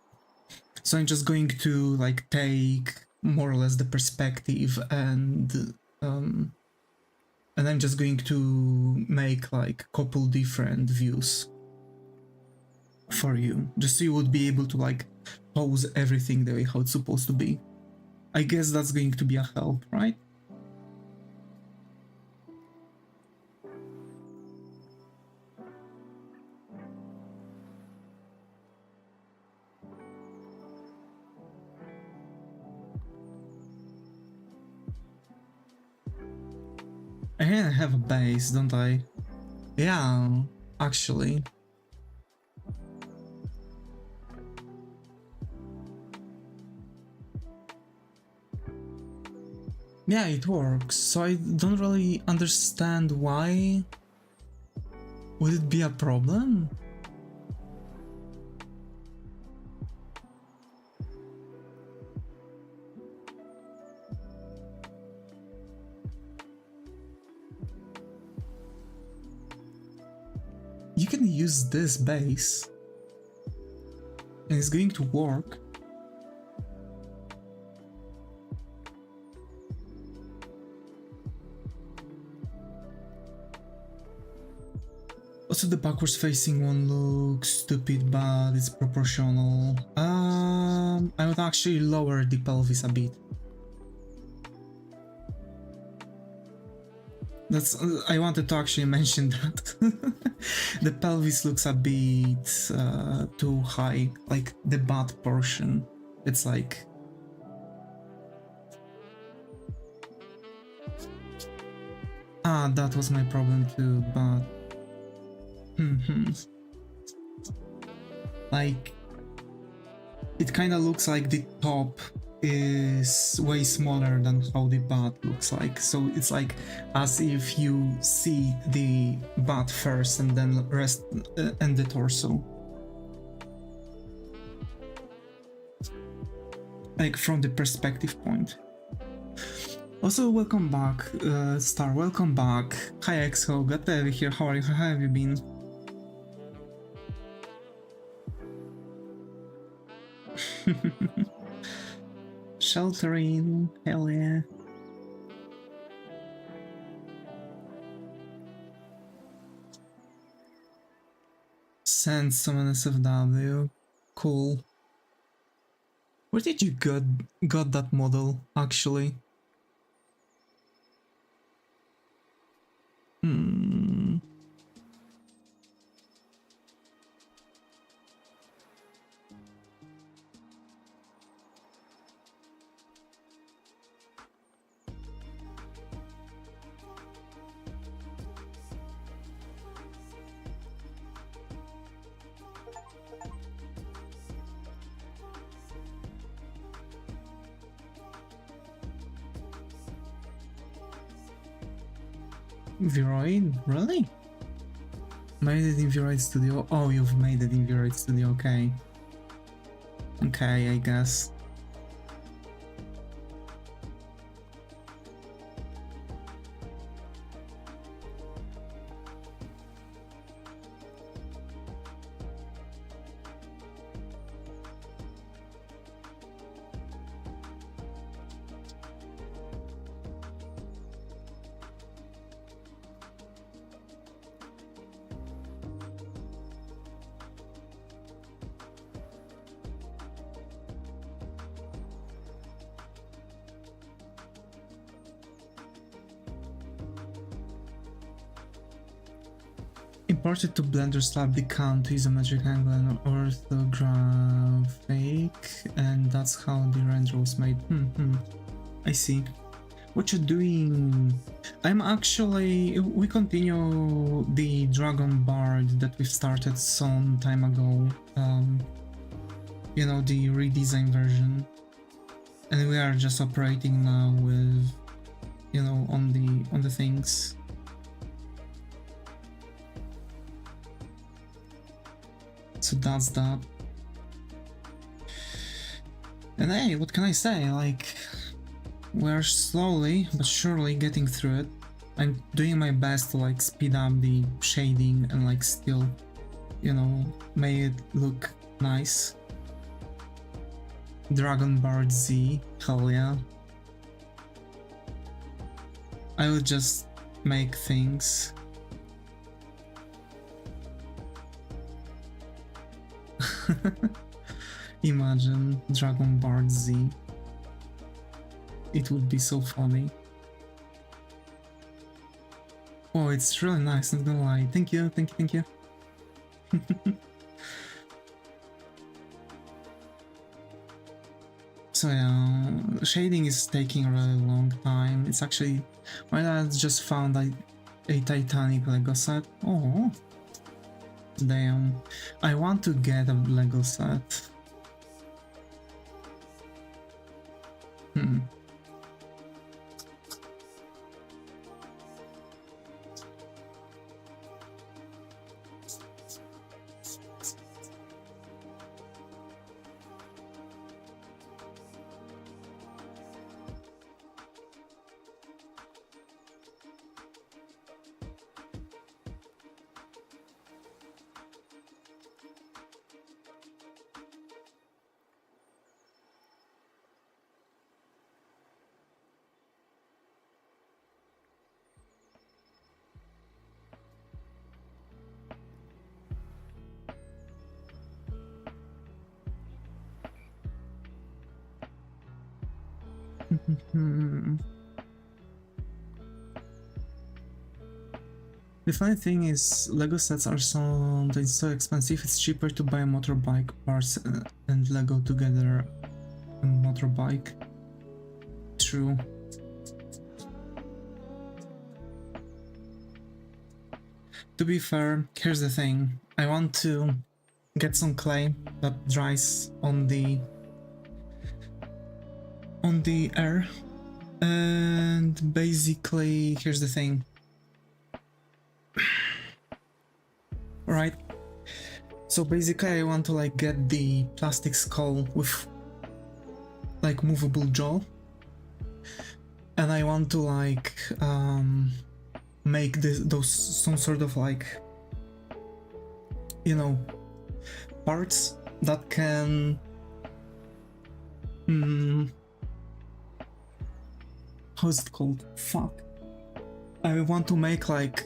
So I'm just going to like take more or less the perspective, and I'm just going to make like a couple different views for you, just so you would be able to like pose everything the way how it's supposed to be. I guess that's going to be a help, right? I have a base, don't I? Yeah, actually. Yeah, it works, so I don't really understand why. Would it be a problem? You can use this base, and it's going to work. Also, the backwards facing one looks stupid, but it's proportional. I would actually lower the pelvis a bit. That's I wanted to actually mention that. The pelvis looks a bit too high, like the butt portion. It's like... Ah, that was my problem too, but... Like... It kinda looks like the top is way smaller than how the butt looks like, so it's like as if you see the butt first and then rest and the torso, like from the perspective point. Also, welcome back, Star, welcome back. Hi Exo, glad to have you here. How are you? How have you been? Sheltering, hell yeah. Send someone SFW. Cool. Where did you got that model, actually? Viroid? Really? Made it in Viroid Studio? Oh, you've made it in Viroid Studio, okay. Okay, I guess. Imported to Blender slab the count to use a magic angle and orthographic, and that's how the render was made. I see. What you're doing? I'm actually... We continue the Dragon Bard that we started some time ago. You know, the redesign version. And we are just operating now with, you know, on the things. So that's that. And hey, what can I say? Like, we're slowly but surely getting through it. I'm doing my best to like speed up the shading and like still, you know, make it look nice. Dragon Bard Z, hell yeah. I would just make things. Imagine Dragon Bard Z. It would be so funny. Oh, it's really nice, not gonna lie. Thank you, thank you, thank you. So yeah, shading is taking a really long time. It's actually, my dad just found like a Titanic Lego set. Oh, damn. I want to get a Lego set. The funny thing is, Lego sets are so expensive, it's cheaper to buy motorbike parts and Lego together a motorbike. True. To be fair, here's the thing. I want to get some clay that dries on the air. And basically, here's the thing. Right, so basically I want to like get the plastic skull with like movable jaw, and I want to like make those some sort of like, you know, parts that can how's it called? Fuck. I want to make like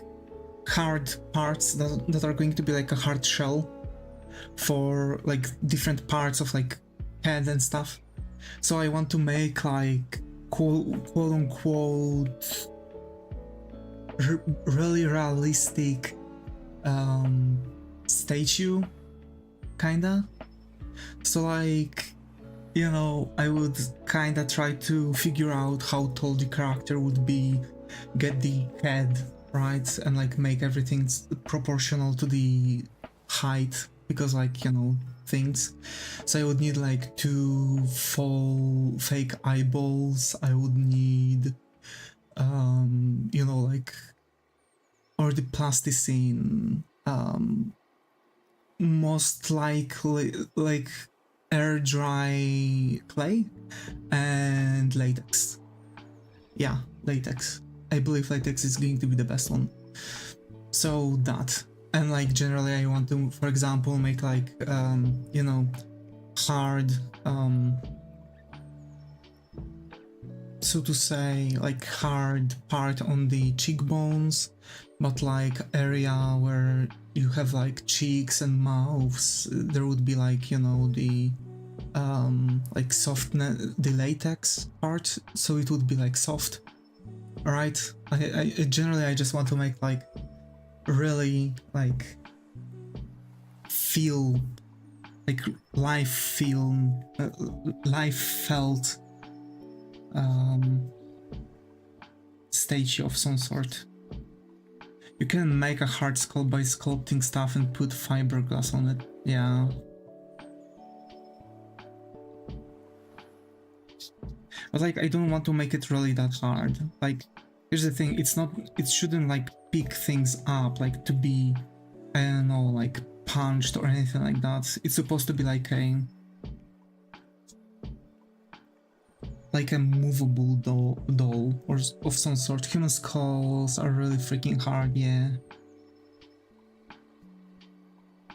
hard parts that are going to be like a hard shell for like different parts of like head and stuff. So I want to make like quote unquote really realistic statue kinda. So like, you know, I would kinda try to figure out how tall the character would be, get the head right, and like make everything proportional to the height, because like, you know, things. So I would need like 2 full fake eyeballs. I would need you know, like, or the plasticine, most likely like air dry clay and latex. Yeah, latex. I believe latex is going to be the best one. So that, and like generally I want to, for example, make like you know, hard so to say, like hard part on the cheekbones, but like area where you have like cheeks and mouths, there would be like, you know, the like soft, the latex part, so it would be like soft. Alright, I generally I just want to make like really like feel like life felt statue of some sort. You can make a hard skull by sculpting stuff and put fiberglass on it. Yeah. But like, I don't want to make it really that hard. Like, here's the thing, it's not, it shouldn't like pick things up, like to be, I don't know, like punched or anything like that. It's supposed to be like a like a movable doll or of some sort. Human skulls are really freaking hard, yeah.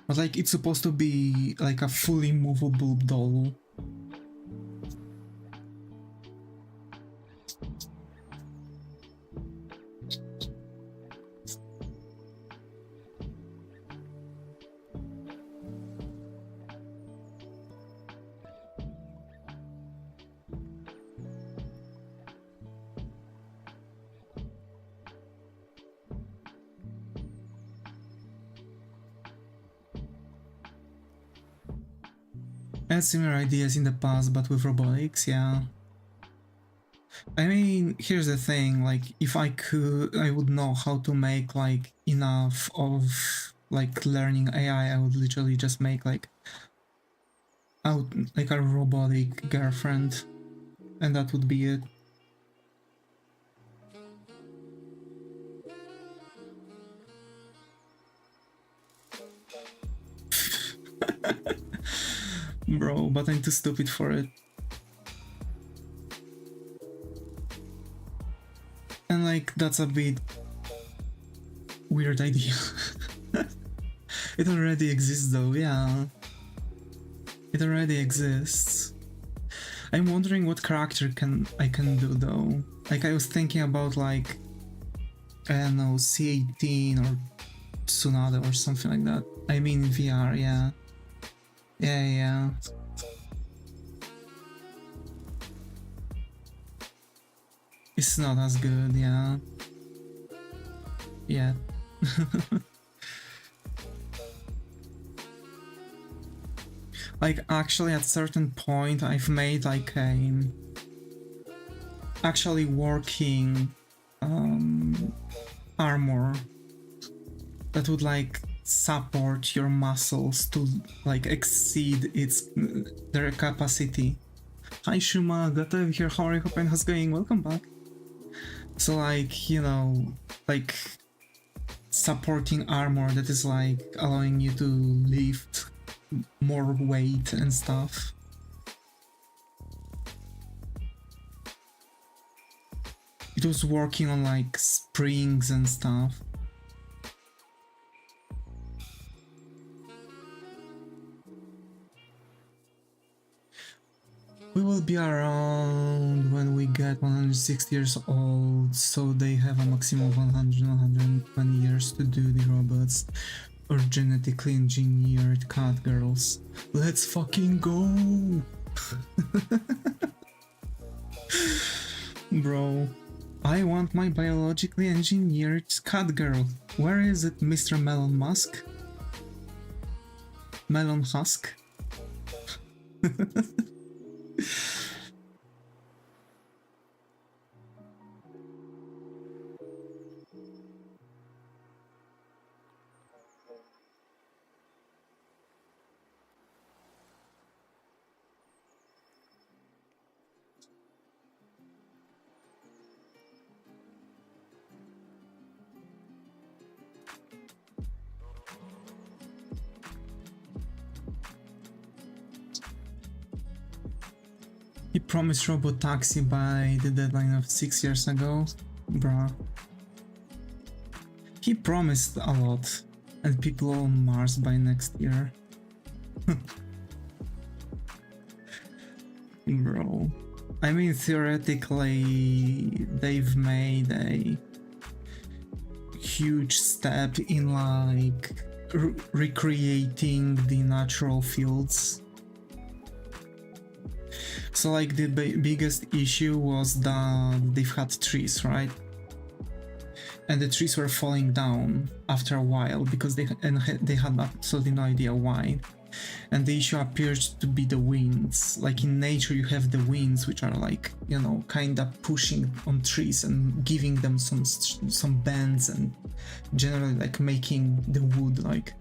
But like it's supposed to be like a fully movable doll. I had similar ideas in the past, but with robotics, yeah. I mean, here's the thing, like, if I could, I would know how to make, like, enough of, like, learning AI, I would literally just make, like, like a robotic girlfriend, and that would be it. Bro, but I'm too stupid for it. And like, that's a bit weird idea. It already exists though, yeah. It already exists. I'm wondering what character I can do though. Like I was thinking about like, I don't know, C18 or Tsunade or something like that. I mean in VR, yeah. Yeah. It's not as good, yeah. Yeah. Like actually at certain point I've made like a actually working armor that would like support your muscles to like exceed their capacity. Hi Shuma, glad to have you here. How are you? Hope how's going? Welcome back. So like, you know, like supporting armor that is like allowing you to lift more weight and stuff. It was working on like springs and stuff. We will be around when we get 160 years old, so they have a maximum of 120 years to do the robots or genetically engineered cat girls. Let's fucking go! Bro, I want my biologically engineered cat girl. Where is it, Mr. Melon Musk? Melon Husk? He promised Robot Taxi by the deadline of 6 years ago. Bruh. He promised a lot. And people on Mars by next year. Bro. I mean, theoretically, they've made a huge step in like recreating the natural fields. So like the biggest issue was that they've had trees, right? And the trees were falling down after a while because they had absolutely no idea why. And the issue appears to be the winds. Like in nature you have the winds which are like, you know, kinda pushing on trees and giving them some bends and generally like making the wood like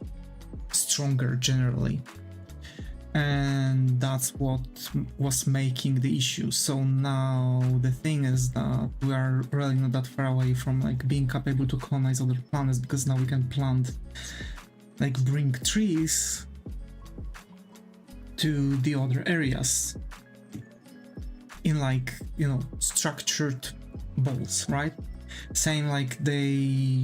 stronger generally. And that's what was making the issue. So now the thing is that we are really not that far away from like being capable to colonize other planets, because now we can plant, like bring trees to the other areas. in like, you know, structured balls, right? Saying like they're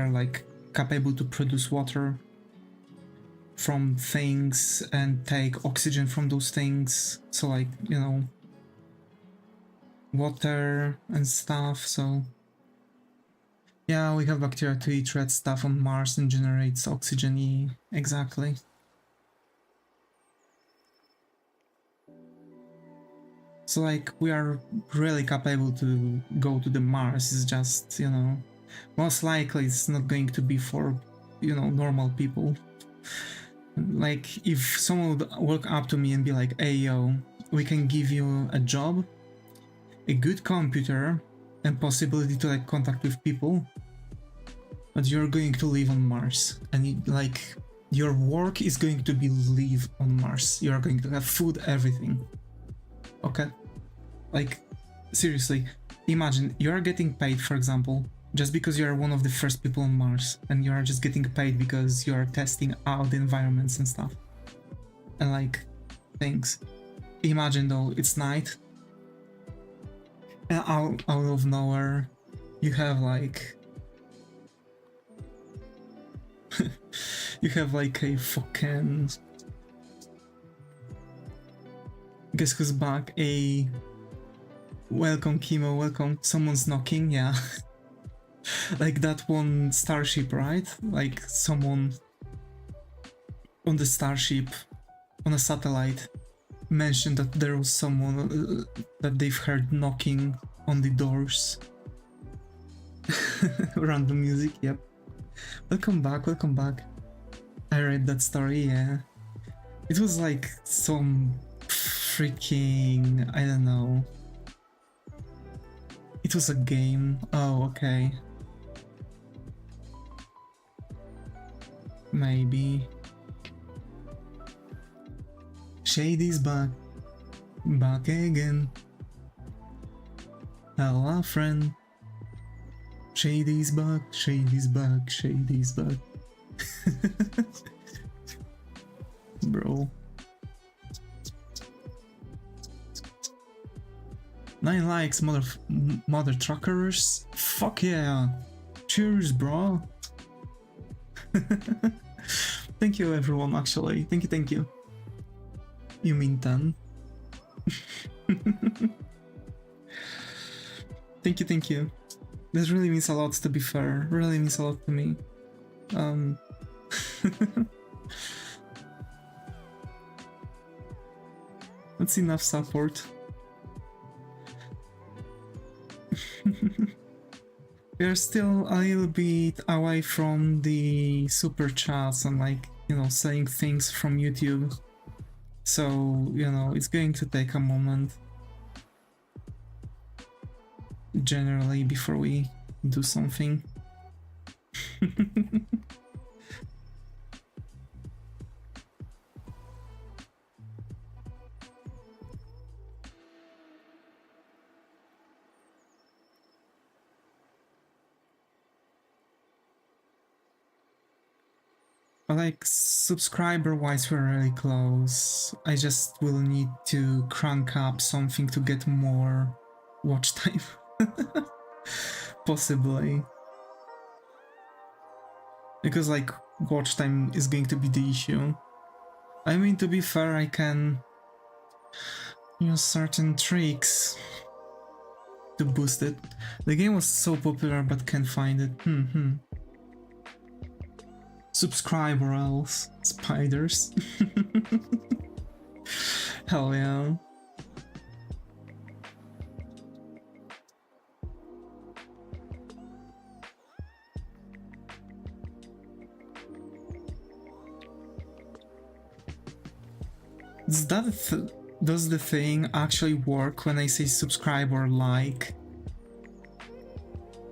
like capable to produce water from things and take oxygen from those things, so like, you know, water and stuff. So yeah, we have bacteria to eat red stuff on Mars and generates oxygen. Exactly. So like, we are really capable to go to the Mars. It's just, you know, most likely it's not going to be for, you know, normal people. Like, if someone would walk up to me and be like, hey yo, we can give you a job, a good computer, and possibility to like contact with people, but you're going to live on Mars, and like, your work is going to be live on Mars. You're going to have food, everything. Okay? Like, seriously, imagine you're getting paid, for example, just because you're one of the first people on Mars, and you're just getting paid because you're testing out the environments and stuff. And like, things. Imagine though, it's night, and out of nowhere, you have like... you have like a fucking... Guess who's back? Welcome, Kimo, welcome. Someone's knocking, yeah. Like that one starship, right? Like someone on the starship, on a satellite, mentioned that there was someone that they've heard knocking on the doors. Random music, yep. Welcome back, welcome back. I read that story, yeah. It was like some freaking... I don't know. It was a game. Oh, okay. Maybe. Shady's back. Back again. Hello, friend. Shady's back, Shady's back, Shady's back. Bro. 9 likes, mother truckers. Fuck yeah. Cheers, bro. Thank you, everyone, actually. Thank you. You mean 10? Thank you. This really means a lot, to be fair. Really means a lot to me. That's enough support. We are still a little bit away from the super chats and like, you know, saying things from YouTube. So, you know, it's going to take a moment. Generally, before we do something. Like, subscriber-wise, we're really close. I just will need to crank up something to get more watch time. Possibly. Because, like, watch time is going to be the issue. I mean, to be fair, I can use certain tricks to boost it. The game was so popular, but can't find it. Subscribe or else. Spiders. Hell yeah. Does the thing actually work when I say subscribe or like?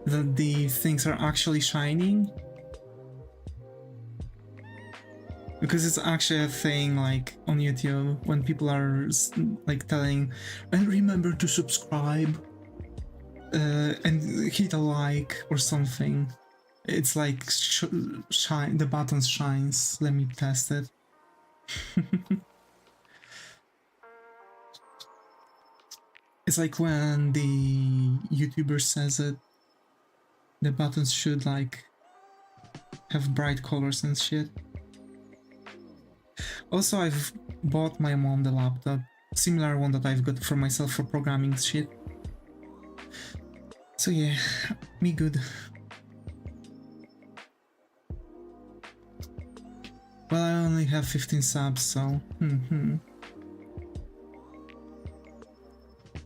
That the things are actually shining? Because it's actually a thing, like, on YouTube, when people are, like, telling, and remember to subscribe, and hit a like, or something. It's like, the button shines. Let me test it. It's like when the YouTuber says it, the buttons should like have bright colors and shit. Also, I've bought my mom the laptop, similar one that I've got for myself for programming shit. So yeah, me good. Well, I only have 15 subs, so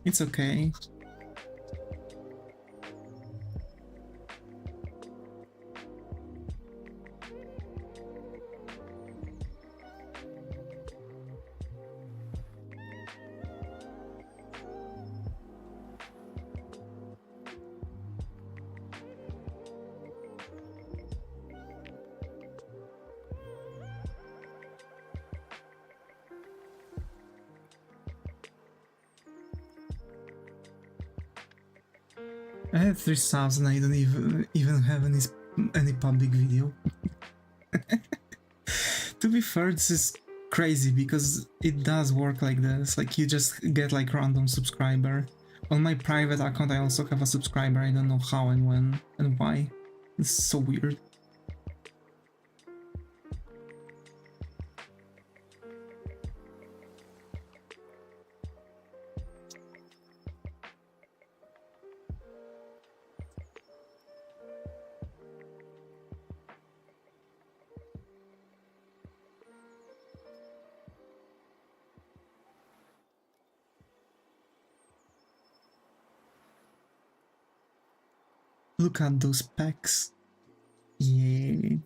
it's okay. I have 3 subs and I don't even have any public video. To be fair, this is crazy because it does work like this. Like you just get like random subscriber. On my private account I also have a subscriber. I don't know how and when and why. It's so weird. Look at those packs. Yeah.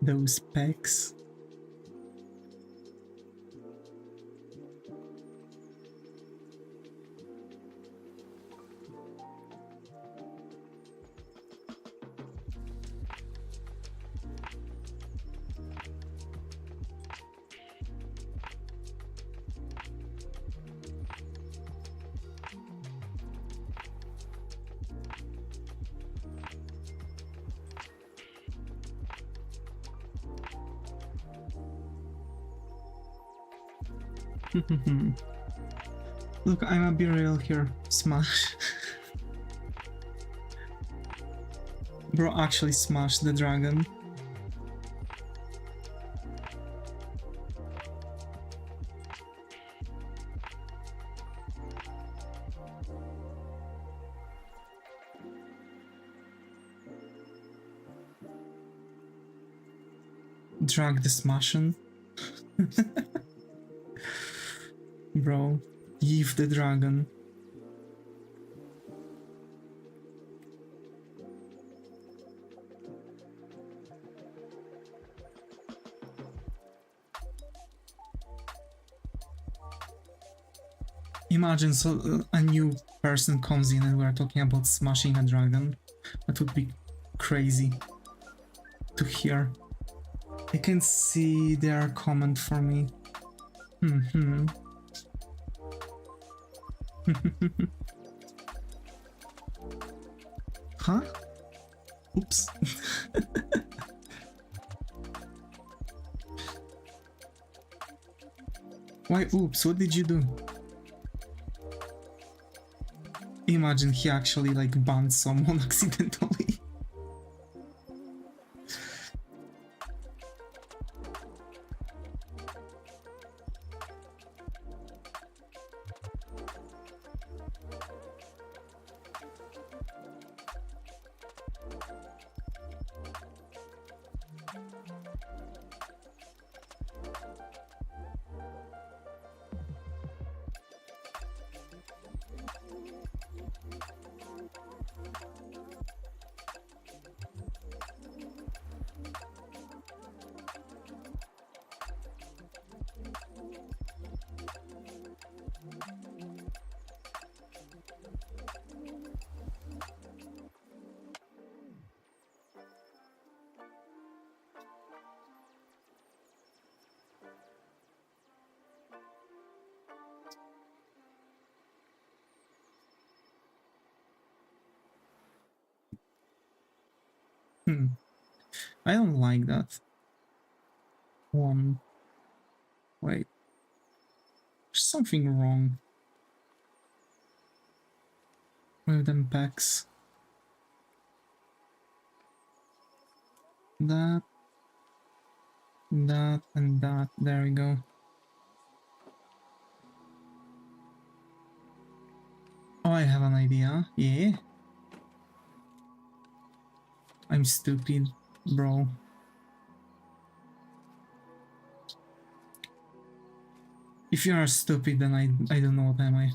Those packs. Look, I'm a be real here. Smash. Bro, actually smash the dragon. Drag the smashing. Bro, give the dragon. Imagine a new person comes in and we're talking about smashing a dragon. That would be crazy to hear. I can see their comment for me. Huh? Oops. Why oops? What did you do? Imagine he actually like banned someone accidentally. I don't like that one. Wait, there's something wrong with them packs. That, that, and that. There we go. Oh, I have an idea. Yeah. I'm stupid, bro. If you are stupid, then I don't know what am I.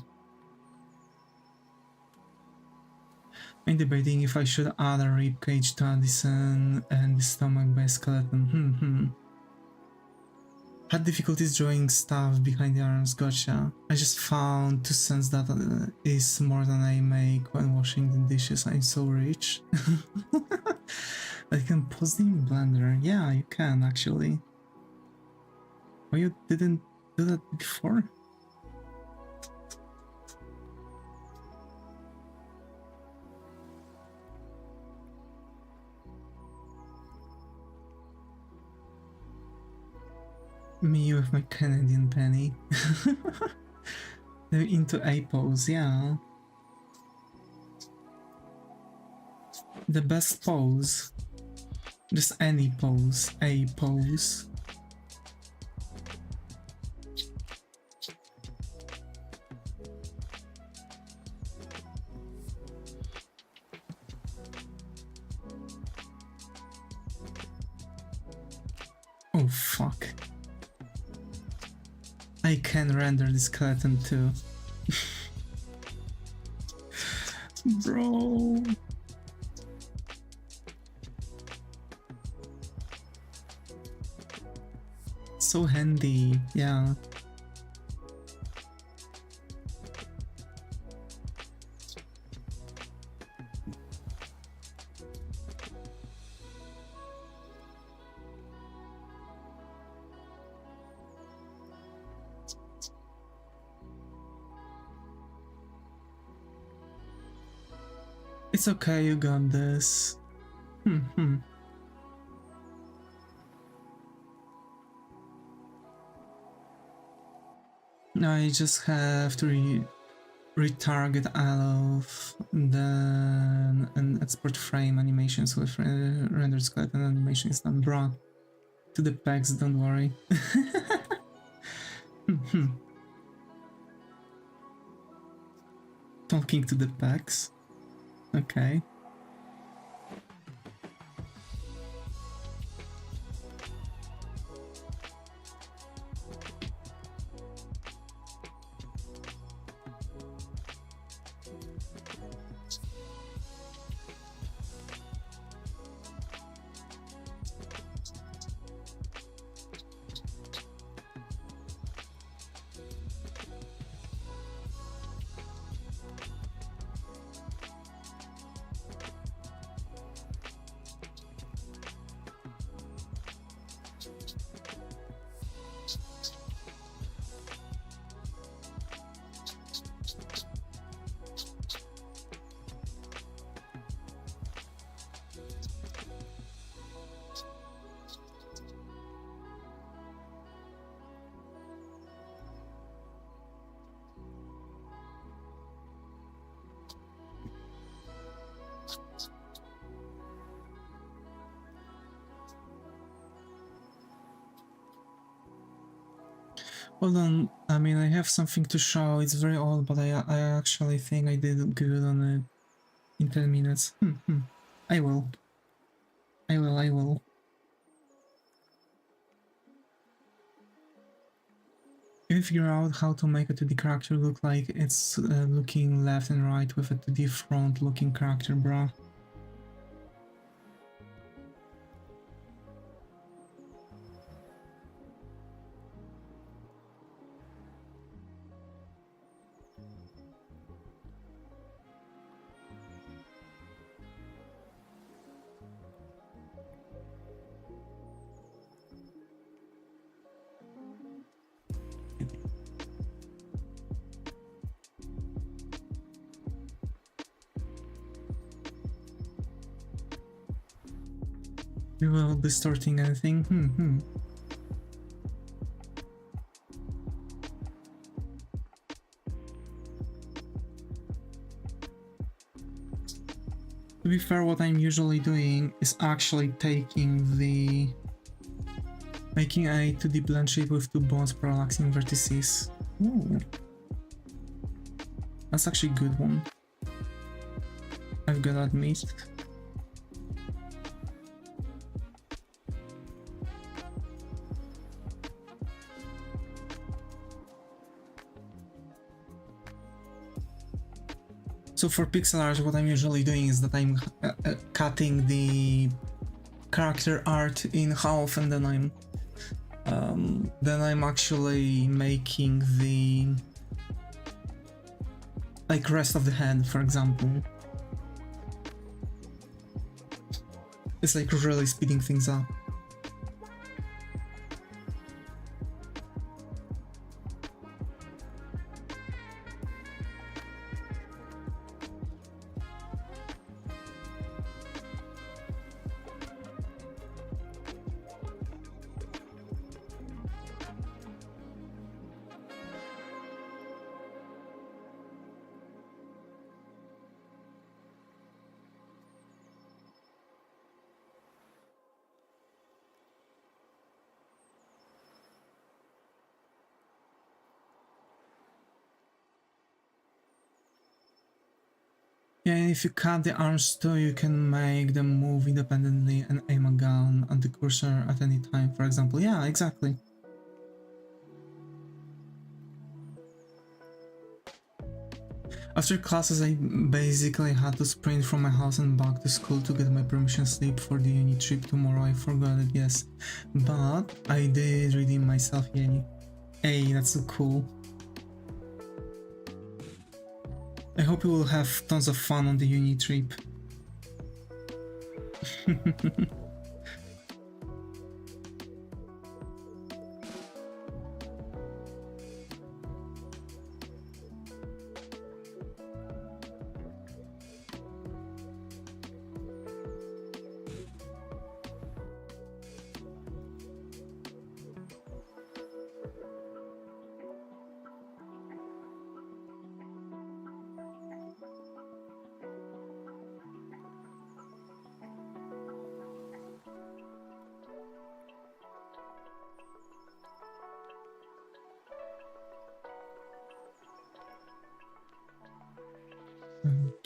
I'm debating if I should add a ribcage to Addison and the stomach by skeleton. Had difficulties drawing stuff behind the arms, gotcha. I just found 2 cents that is more than I make when washing the dishes. I'm so rich. I can pause the blender. Yeah, you can actually. Why you didn't do that before? Me with my Canadian penny. They're into A pose, yeah. The best pose. Just any pose. A pose. Oh fuck. I can render the skeleton too. Bro. So handy, yeah. It's okay, you got this. I just have to retarget allof, then and export frame animations with rendered skeleton animation is done. Bruh. To the packs, don't worry. Talking to the packs. Okay. Hold on, I mean, I have something to show. It's very old, but I actually think I did good on it in 10 minutes. I will. I will. You can figure out how to make a 2D character look like it's looking left and right with a 2D front looking character, bruh. without distorting anything. To be fair, what I'm usually doing is actually making a 2D blend shape with two bones, parallaxing vertices. Ooh. That's actually a good one, I've gotta admit. So for pixel art, what I'm usually doing is that I'm cutting the character art in half, and then I'm actually making the like rest of the head, for example. It's like really speeding things up. Yeah, and if you cut the arms too, you can make them move independently and aim a gun at the cursor at any time, for example. Yeah, exactly. After classes, I basically had to sprint from my house and back to school to get my permission slip for the uni trip tomorrow. I forgot it, yes. But I did redeem myself, yeah. Hey, that's so cool. I hope you will have tons of fun on the uni trip.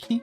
Okay.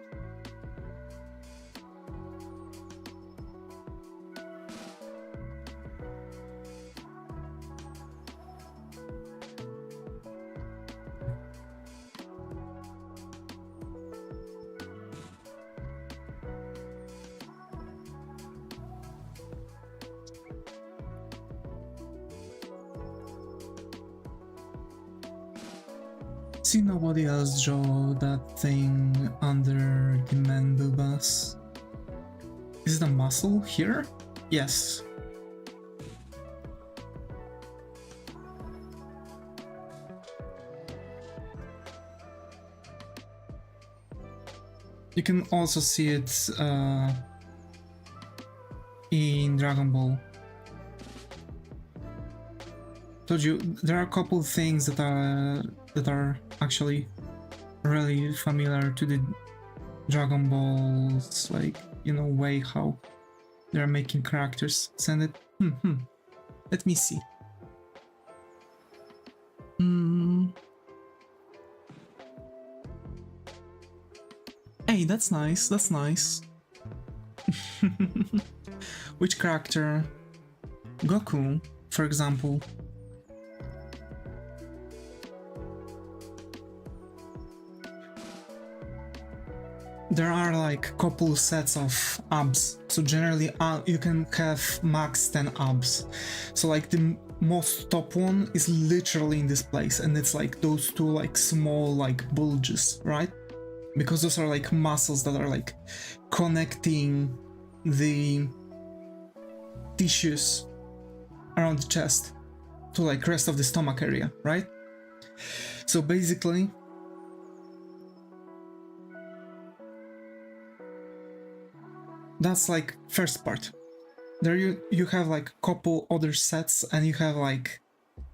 See, nobody else draw that thing under the mandibus. Is it a muscle here? Yes. You can also see it in Dragon Ball. Told you, there are a couple things that are actually really familiar to the Dragon Balls, like, you know, way how they're making characters. Send it. Let me see. Hey, that's nice. That's nice. Which character? Goku, for example. There are like couple sets of abs, so generally you can have max 10 abs. So like the most top one is literally in this place, and it's like those two like small like bulges, right? Because those are like muscles that are like connecting the tissues around the chest to like rest of the stomach area, right? So basically that's like first part. There you have like a couple other sets, and you have like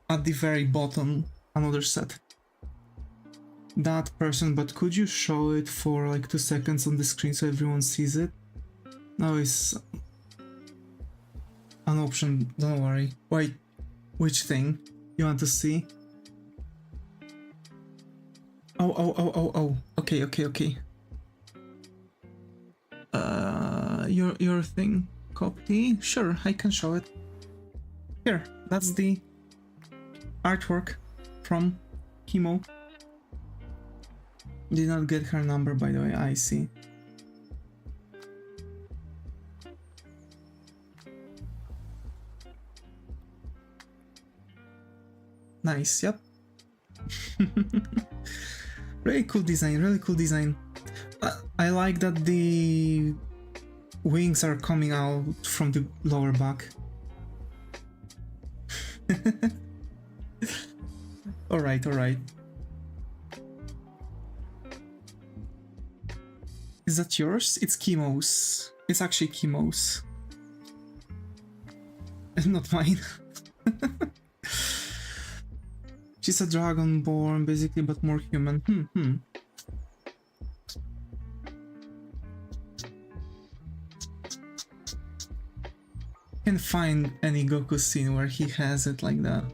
at the very bottom another set. That person, but could you show it for like 2 seconds on the screen so everyone sees it? No, it's an option, don't worry. Wait, which thing you want to see? Oh. Okay. Your thing. Copy? Sure, I can show it. Here, that's the artwork from Chemo. Did not get her number, by the way, I see. Nice, yep. Really cool design. I like that the wings are coming out from the lower back. Alright. Is that yours? It's Chemo's. It's actually Chemo's. Not mine. She's a dragonborn, basically, but more human. Can't find any Goku scene where he has it like that.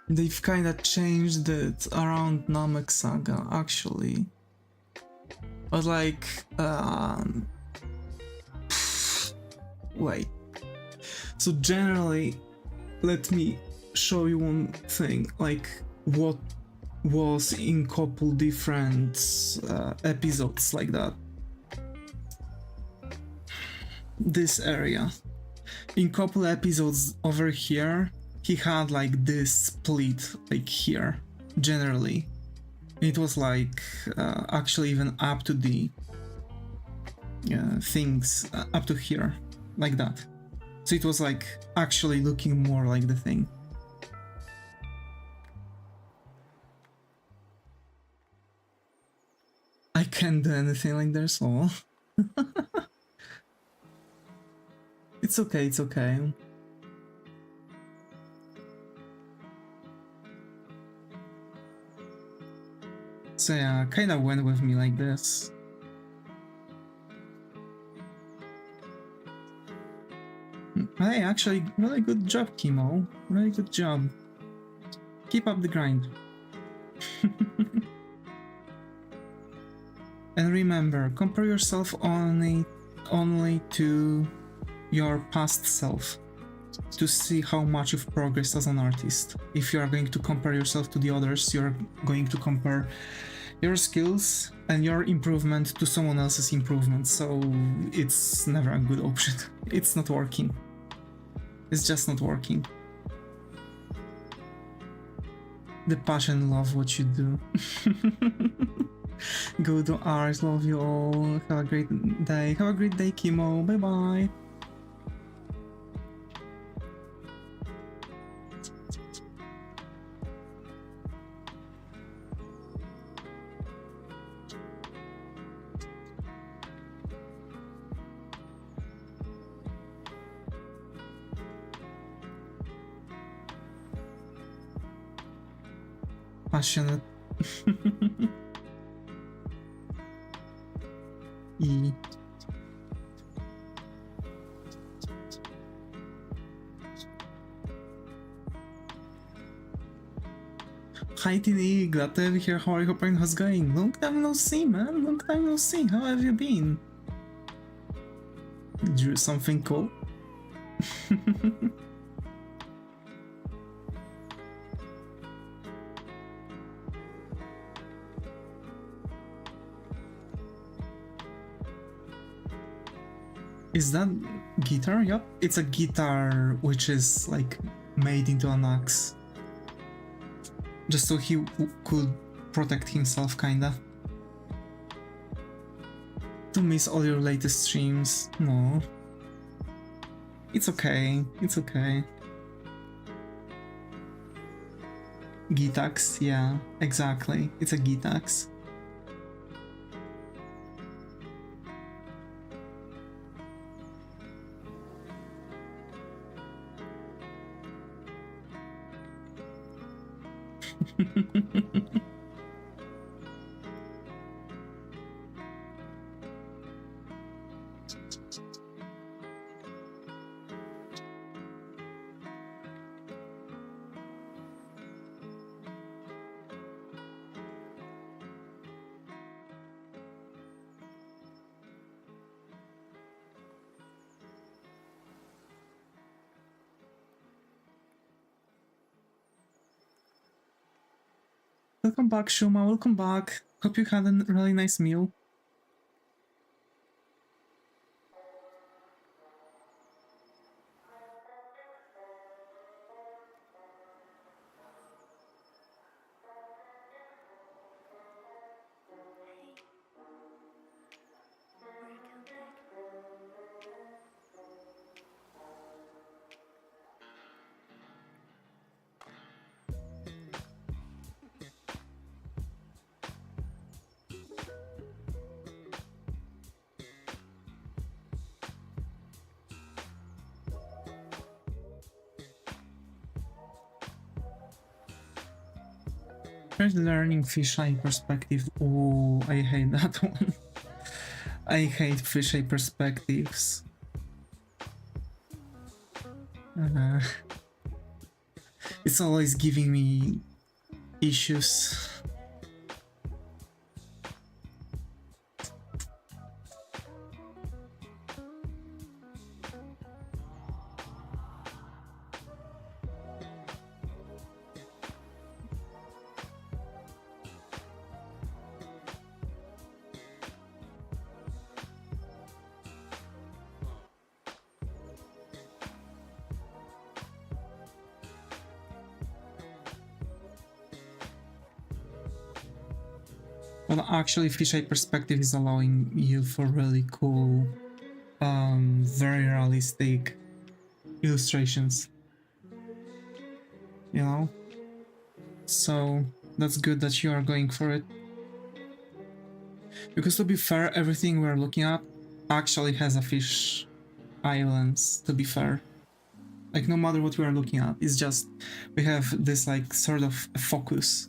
They've kinda changed it around Namek Saga, actually. But like, wait. So generally, let me show you one thing, like what was in couple different episodes like that. This area. In couple episodes over here, he had like this split, like here, generally. It was like actually even up to the things, up to here, like that. So it was like actually looking more like the thing. I can't do anything like their soul. It's okay. So yeah, kinda went with me like this. Hey, actually, really good job, Chemo. Really good job. Keep up the grind. And remember, compare yourself only to your past self to see how much you've progressed as an artist. If you are going to compare yourself to the others, you're going to compare your skills and your improvement to someone else's improvement, so it's never a good option. It's not working. It's just not working. The passion, love what you do. Go to art, love you all. Have a great day. Have a great day, Chemo. Bye bye. Passionate. E. Hi Tini, glad to have you here. How are you? Hope how's it going? Long time no see, man. Long time no see. How have you been? Drew something cool? Is that guitar? Yup. It's a guitar which is like made into an axe. Just so he could protect himself, kinda. to miss all your latest streams. No. It's okay. It's okay. Gitax, yeah, exactly. It's a Gitax. Welcome back, Shuma. Welcome back. Hope you had a really nice meal. First learning fisheye perspective. Oh, I hate that one. I hate fisheye perspectives. It's always giving me issues. But actually, fisheye perspective is allowing you for really cool, very realistic illustrations. You know? So that's good that you are going for it. Because to be fair, everything we're looking at actually has a fish eye lens, to be fair. Like, no matter what we are looking at, it's just we have this like sort of focus.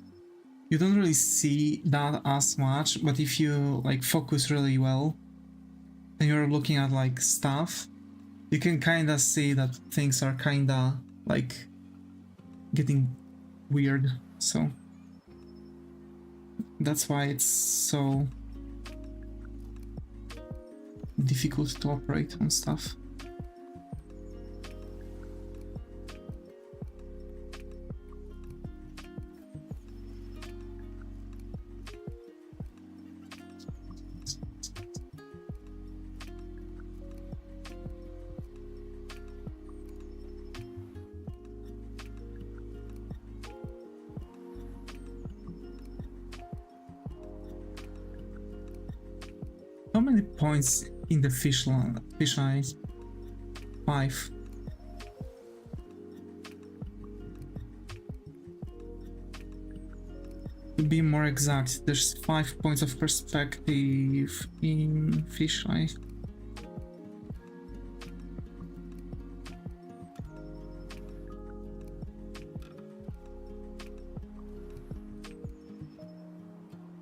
You don't really see that as much, but if you like focus really well and you're looking at like stuff, you can kind of see that things are kind of like getting weird. So that's why it's so difficult to operate on stuff. How many points in the fish eye? 5. To be more exact, there's 5 points of perspective in fish eye.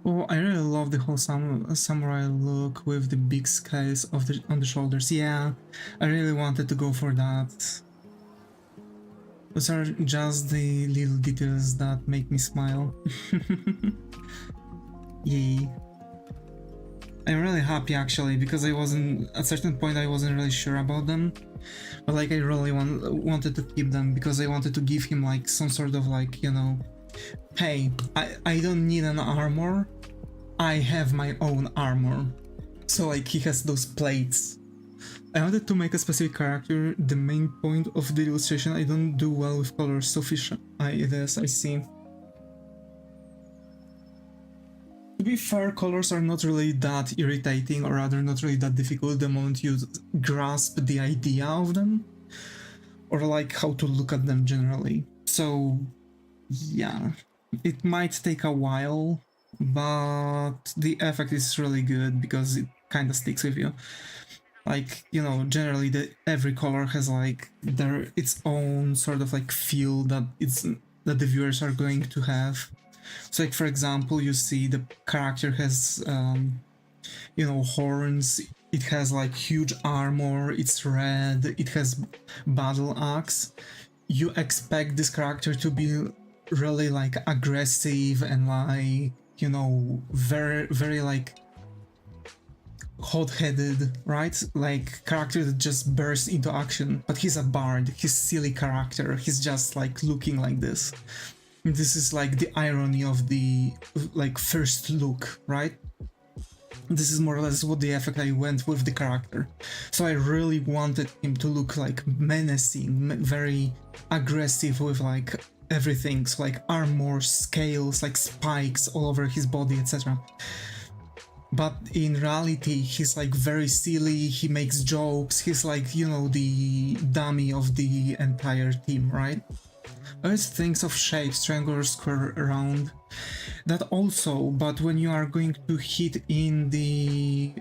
Oh, I really love the whole samurai look with the big scales on the shoulders. Yeah, I really wanted to go for that. Those are just the little details that make me smile. Yay. I'm really happy actually, because I wasn't, at a certain point I wasn't really sure about them. But like I really wanted to keep them because I wanted to give him like some sort of like, you know, hey, I don't need an armor, I have my own armor. So like he has those plates. I wanted to make a specific character the main point of the illustration. I don't do well with colors, so fish eye it is, I see. be fair, colors are not really that irritating, or rather not really that difficult the moment you grasp the idea of them, or like how to look at them generally. So yeah, it might take a while, but the effect is really good because it kind of sticks with you. Like, you know, generally every color has like its own sort of like feel that the viewers are going to have. So like, for example, you see the character has you know, horns, it has like huge armor, it's red, it has battle axe. You expect this character to be really like aggressive and like, you know, very like hot-headed, right? Like character that just bursts into action. But he's a bard, he's silly character, he's just like looking like this. This is like the irony of the like first look, right? This is more or less what the effect I went with the character. So I really wanted him to look like menacing, very aggressive with like everything, so like armor, scales, like spikes all over his body, etc. But in reality, he's like very silly, he makes jokes, he's like, you know, the dummy of the entire team, right? Always thinks of shapes, triangle, square, round. That also, but when you are going to hit in the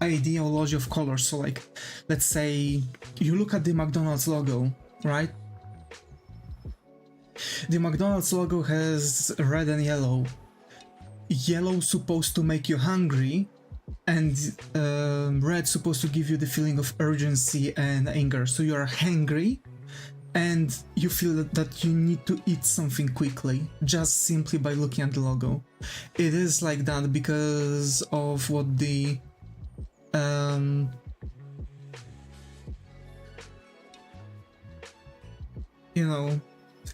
ideology of colors, so like, let's say you look at the McDonald's logo, right? The McDonald's logo has red and yellow. Yellow supposed to make you hungry, and red supposed to give you the feeling of urgency and anger. So you are hangry, and you feel that you need to eat something quickly, just simply by looking at the logo. It is like that because of what the you know,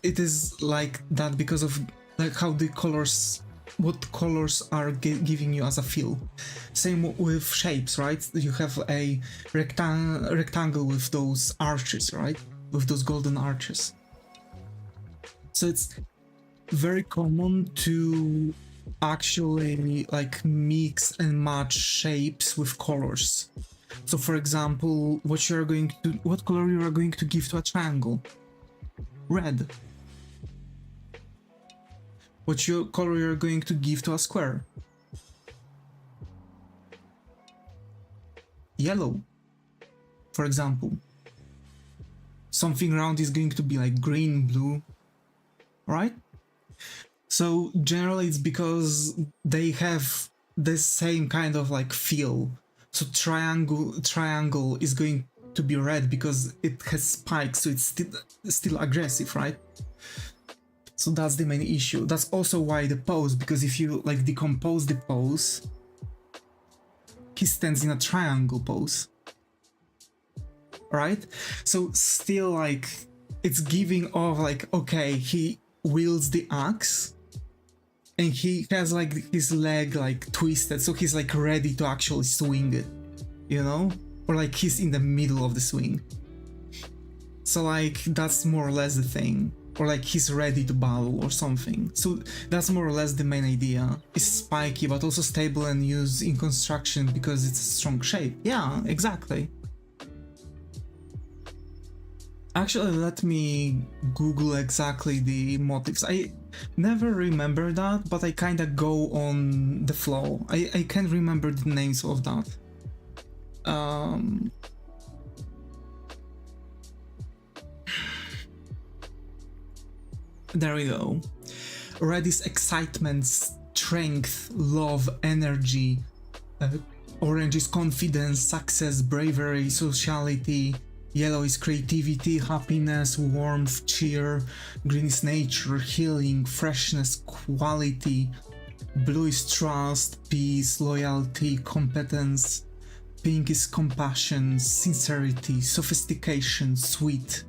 it is like that because of like how the colors, what colors are giving you as a feel. Same with shapes, right? You have a rectangle with those arches, right? With those golden arches. So it's very common to actually like mix and match shapes with colors. So for example, what color you are going to give to a triangle? Red. What color you're going to give to a square? Yellow, for example. Something round is going to be like green, blue, right? So generally it's because they have the same kind of like feel. So triangle is going to be red because it has spikes, so it's still aggressive, right? So that's the main issue. That's also why the pose, because if you like decompose the pose, he stands in a triangle pose, right? So still like it's giving off like, okay, he wields the axe and he has like his leg like twisted, so he's like ready to actually swing it, you know? Or like he's in the middle of the swing. So like that's more or less the thing. Or like he's ready to battle or something. So that's more or less the main idea. It's spiky but also stable and used in construction because it's a strong shape. Yeah, exactly. Actually, let me Google exactly the motifs. I never remember that, but I kinda go on the flow. I can't remember the names of that. There we go. Red is excitement, strength, love, energy. Orange is confidence, success, bravery, sociality. Yellow is creativity, happiness, warmth, cheer. Green is nature, healing, freshness, quality. Blue is trust, peace, loyalty, competence. Pink is compassion, sincerity, sophistication, sweet.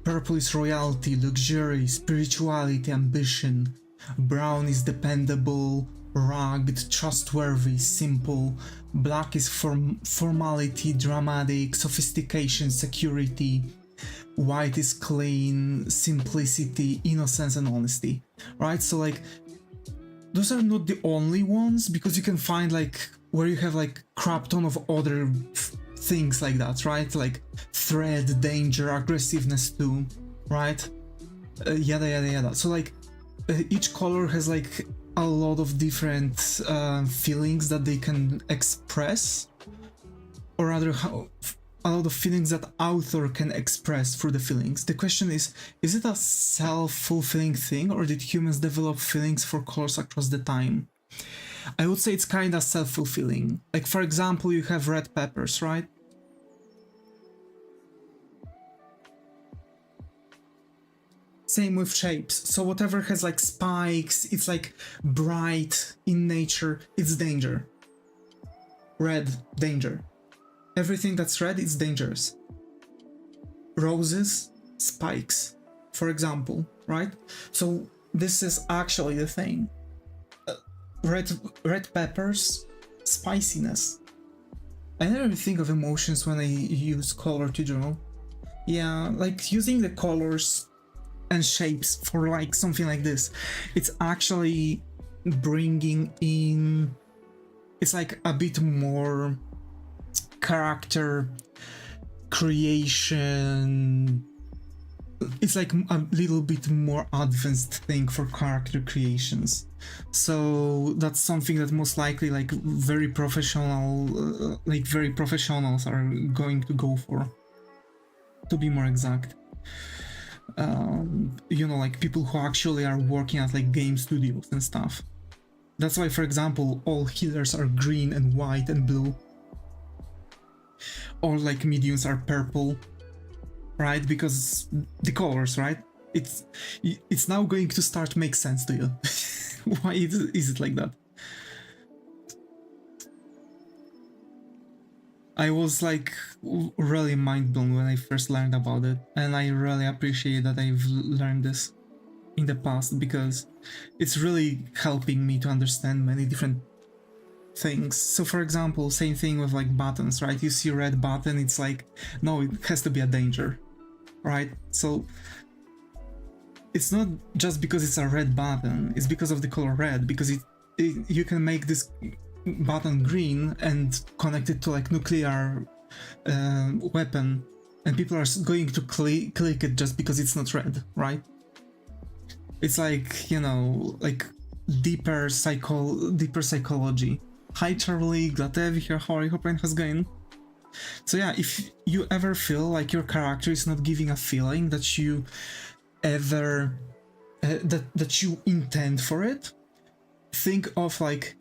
Purple is royalty, luxury, spirituality, ambition. Brown is dependable, rugged, trustworthy, simple. Black is formality, dramatic, sophistication, security. White is clean, simplicity, innocence, and honesty. Right? So like those are not the only ones, because you can find like where you have like crap ton of other things like that, right? Like threat, danger, aggressiveness too, right? Yada yada yada. So like each color has like a lot of different feelings that they can express, or rather how a lot of feelings that author can express through the feelings. The question is it a self-fulfilling thing, or did humans develop feelings for colors across the time? I would say it's kind of self-fulfilling. Like for example, you have red peppers, right? Same with shapes. So whatever has like spikes, it's like bright in nature, it's danger. Red, danger. Everything that's red is dangerous. Roses, spikes, for example, right? So this is actually the thing. Red peppers, spiciness. I never think of emotions when I use color to draw. Yeah, like using the colors and shapes for like something like this, it's actually bringing in, it's like a bit more character creation. It's like a little bit more advanced thing for character creations. So that's something that most likely like very professional, like very professionals are going to go for, to be more exact. You know, like people who actually are working at like game studios and stuff. That's why, for example, all healers are green and white and blue. Or like mediums are purple, right? Because the colors, right? It's now going to start to make sense to you. Why is it like that? I was like really mind blown when I first learned about it, and I really appreciate that I've learned this in the past, because it's really helping me to understand many different things. So for example, same thing with like buttons, right? You see a red button, it's like, no, it has to be a danger, right? So it's not just because it's a red button, it's because of the color red, because you can make this button green and connect it to like nuclear weapon, and people are going to click it just because it's not red, right? It's like, you know, like deeper psychology. Hi Charlie, glad to have you here. How are you? Hope how's going? So yeah, if you ever feel like your character is not giving a feeling that you ever that you intend for it, think of like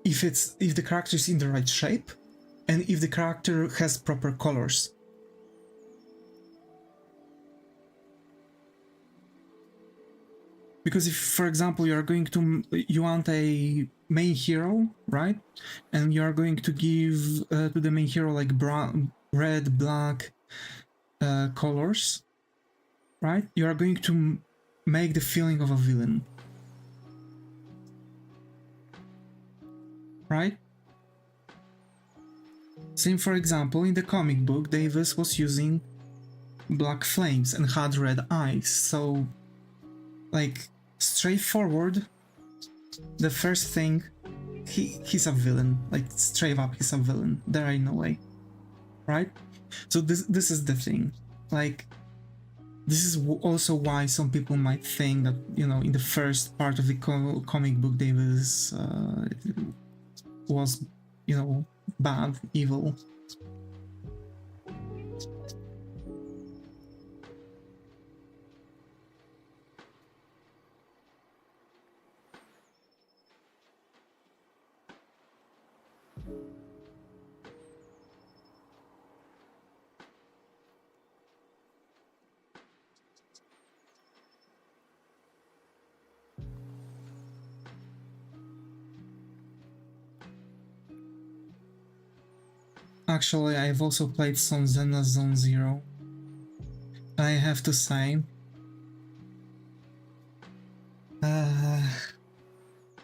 if the character is in the right shape and if the character has proper colors. Because if, for example, you want a main hero, right? And you are going to give to the main hero like brown, red, black colors, right? You are going to make the feeling of a villain, right? Same, for example, in the comic book, Davis was using black flames and had red eyes, so like straightforward, the first thing, he's a villain, like straight up he's a villain, there ain't no way, right? So this is the thing, like this is also why some people might think that, you know, in the first part of the comic book Davis was, you know, bad, evil. Actually, I've also played some Xena Zone Zero. I have to say,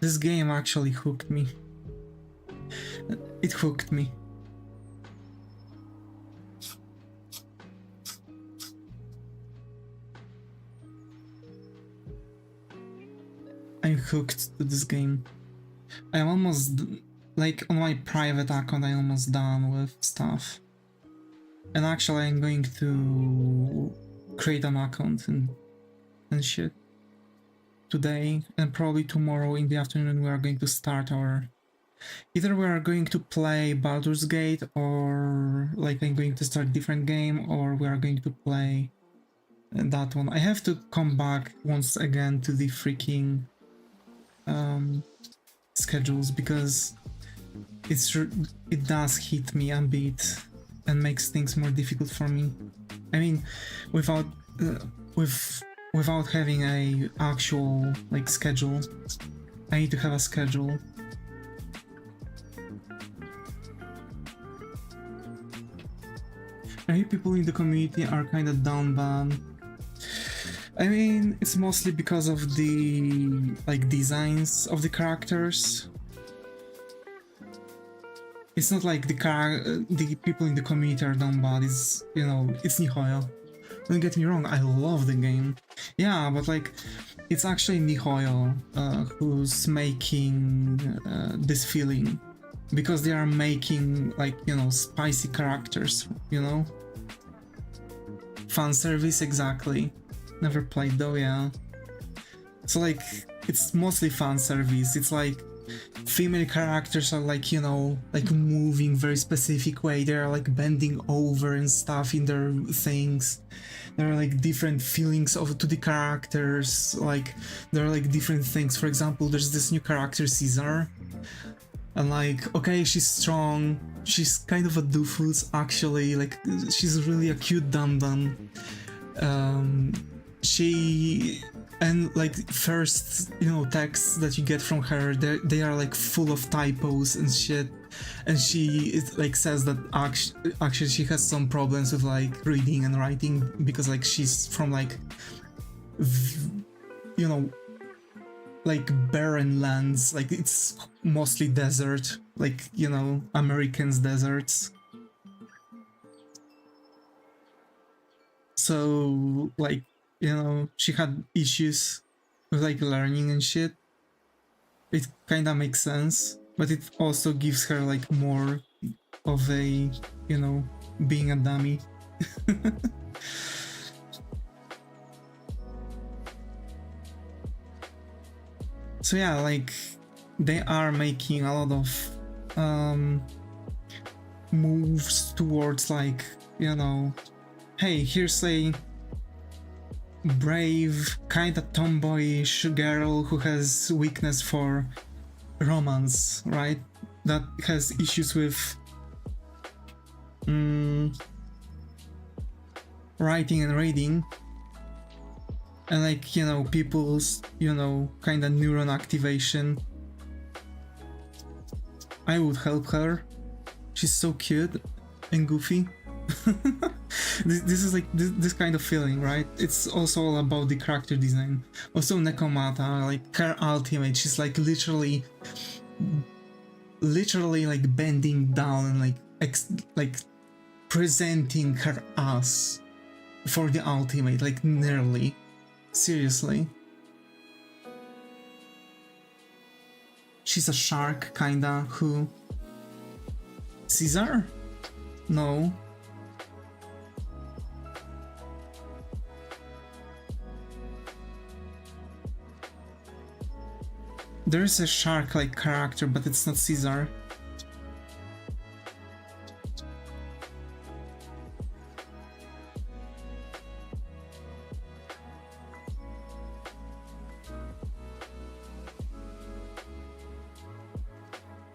this game actually hooked me. It hooked me. I'm hooked to this game. I'm almost, like, on my private account, I'm almost done with stuff. And actually, I'm going to create an account and shit today, and probably tomorrow in the afternoon we are going to start our... Either we are going to play Baldur's Gate, or like I'm going to start a different game, or we are going to play that one. I have to come back once again to the freaking schedules, because it does hit me a bit and makes things more difficult for me. I mean, without without having a actual like schedule, I need to have a schedule. I hear people in the community are kind of down bad. I mean, it's mostly because of the like designs of the characters. It's not like the people in the community are down bad. It's, you know, it's Nihoya. Don't get me wrong, I love the game. Yeah, but like, it's actually Nihoya who's making this feeling. Because they are making, like, you know, spicy characters, you know? Fan service, exactly. Never played though, yeah. So like, it's mostly fan service. It's like, female characters are like, you know, like moving very specific way. They're like bending over and stuff in their things. There are like different feelings to the characters. Like, there are like different things. For example, there's this new character, Caesar. And like, okay, she's strong, she's kind of a doofus actually, like, she's really a cute dum-dum. And like, first, you know, texts that you get from her, they are like full of typos and shit. And she like says that actually she has some problems with like reading and writing, because like she's from like, you know, like barren lands, like it's mostly desert, like, you know, Americans' deserts. So like, you know, she had issues with like learning and shit. It kind of makes sense, but it also gives her like more of a, you know, being a dummy. So yeah, like, they are making a lot of moves towards like, you know, hey, here's a brave, kinda tomboyish girl who has weakness for romance, right? That has issues with writing and reading. And like, you know, people's, you know, kinda neuron activation. I would help her. She's so cute and goofy. This is like this kind of feeling, right? It's also all about the character design. Also Nekomata, like her ultimate, she's like literally like bending down and like presenting her ass for the ultimate, like nearly. Seriously. She's a shark, kinda, who... Caesar? No. There's a shark-like character, but it's not Caesar.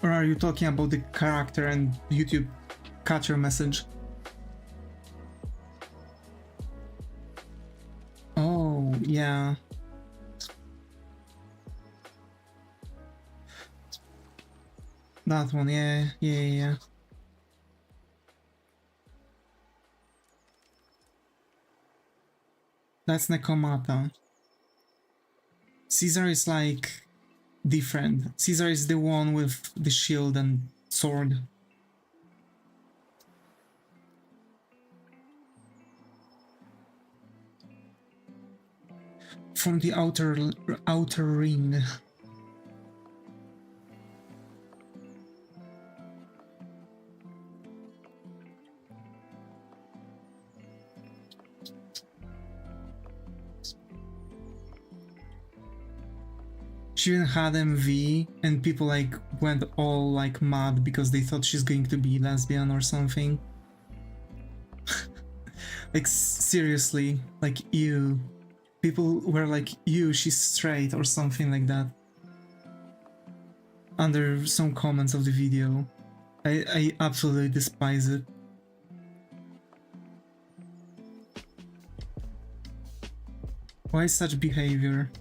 Or are you talking about the character and YouTube catcher message? Oh, yeah. That one, yeah. That's Nekomata. Caesar is like different. Caesar is the one with the shield and sword. from the outer ring. She even had MV and people like went all like mad because they thought she's going to be lesbian or something. Like seriously, like ew. People were like, ew, she's straight or something like that. Under some comments of the video. I absolutely despise it. Why such behavior?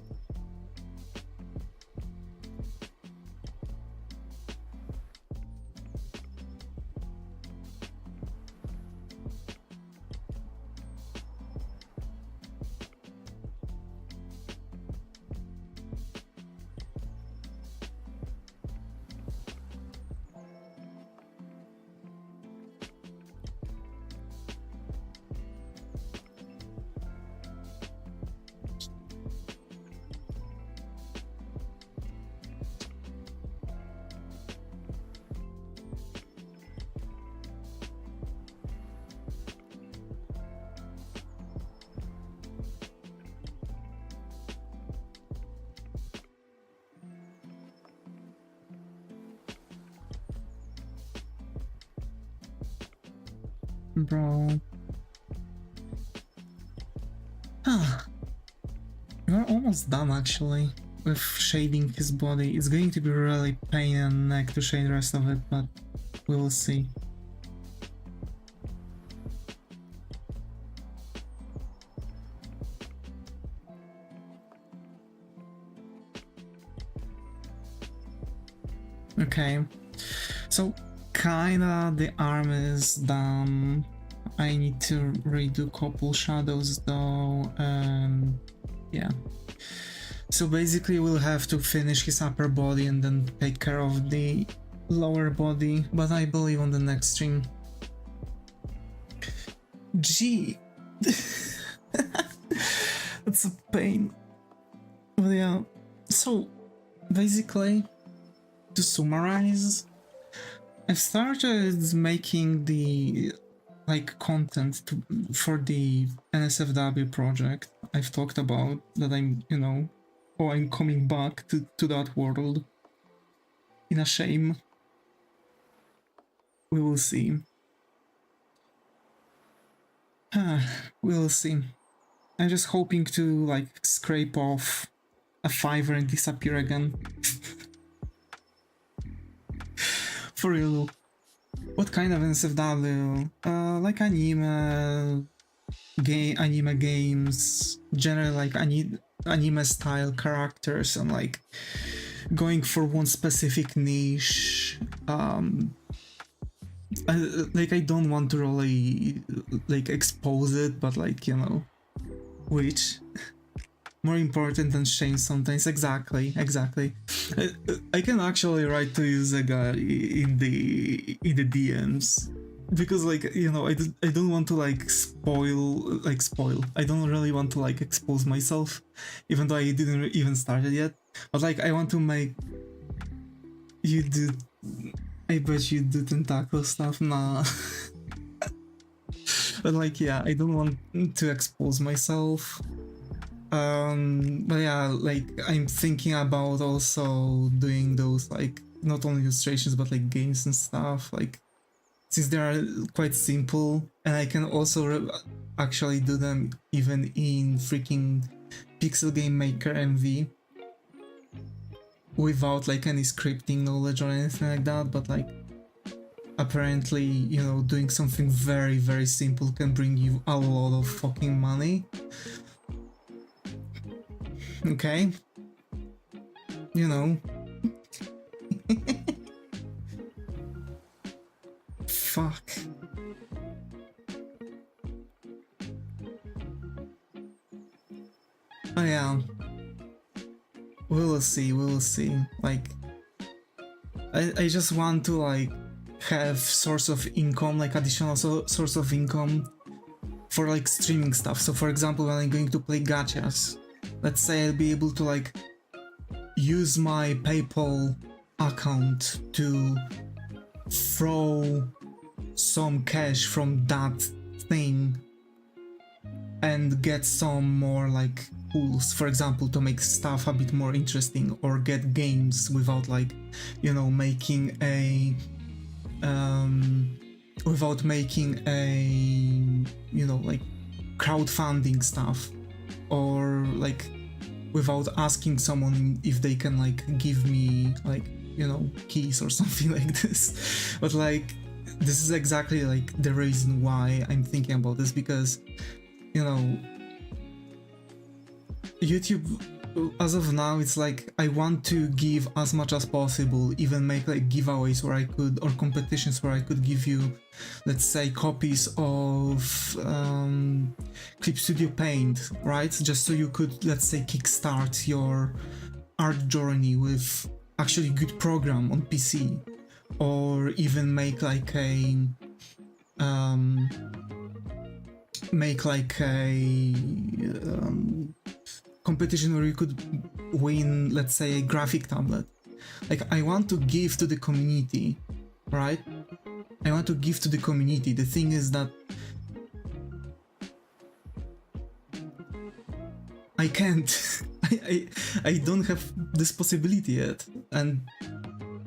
Bro. We're almost done actually with shading his body. It's going to be really pain in the neck to shade the rest of it, but we will see. Okay, so kinda the arm is done. I need to redo couple shadows though, yeah. So basically we'll have to finish his upper body and then take care of the lower body, but I believe on the next stream. Gee! That's a pain. But yeah, so basically, to summarize, I've started making the content for the NSFW project. I've talked about that I'm, I'm coming back to that world. In a shame. We will see. We'll see. I'm just hoping to scrape off a 5 and disappear again. For real. What kind of NSFW? Like anime games, generally anime style characters, and going for one specific niche. I don't want to really expose it, but which more important than shame sometimes. Exactly. I can actually write to Yuzaga in the DMs because I don't want to spoil. I don't really want to expose myself, even though I didn't even started yet. But I want to make you do. I bet you do tentacle stuff. Nah. But yeah, I don't want to expose myself. But yeah, I'm thinking about also doing those not only illustrations but games and stuff, since they are quite simple, and I can also actually do them even in freaking Pixel Game Maker MV without any scripting knowledge or anything like that, but apparently, doing something very, very simple can bring you a lot of fucking money. Okay. Fuck. Oh yeah. We will see. I just want to have source of income, additional source of income for streaming stuff. So for example, when I'm going to play gachas, let's say I'll be able to like use my PayPal account to throw some cash from that thing and get some more like pools, for example, to make stuff a bit more interesting, or get games without like, you know, making a you know, like crowdfunding stuff, or like without asking someone if they can like give me like, you know, keys or something like this. But like this is exactly like the reason why I'm thinking about this, because, you know, YouTube as of now, it's like I want to give as much as possible, even make like giveaways where I could, or competitions where I could give you, let's say, copies of Clip Studio Paint, right? Just so you could, let's say, kickstart your art journey with actually good program on PC, or even make like a competition where you could win, let's say, a graphic tablet. Like, I want to give to the community, right? I want to give to the community. The thing is that I can't. I don't have this possibility yet. And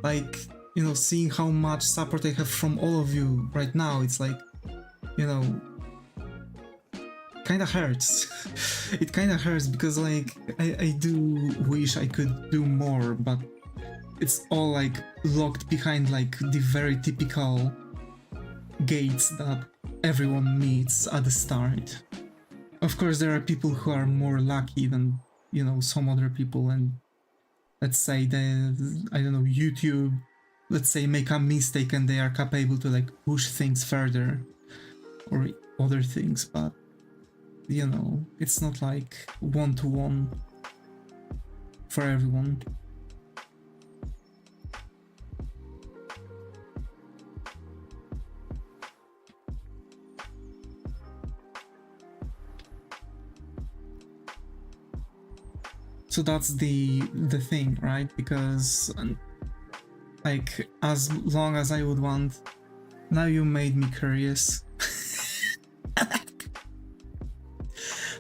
like, you know, seeing how much support I have from all of you right now, it's like, you know, kind of hurts. It kind of hurts because like I do wish I could do more, but it's all like locked behind like the very typical gates that everyone meets at the start. Of course, there are people who are more lucky than, you know, some other people, and let's say they, I don't know, YouTube, let's say, make a mistake and they are capable to like push things further or other things, but you know, it's not like one-to-one for everyone. So that's the thing, right? Because like, as long as I would want, now you made me curious.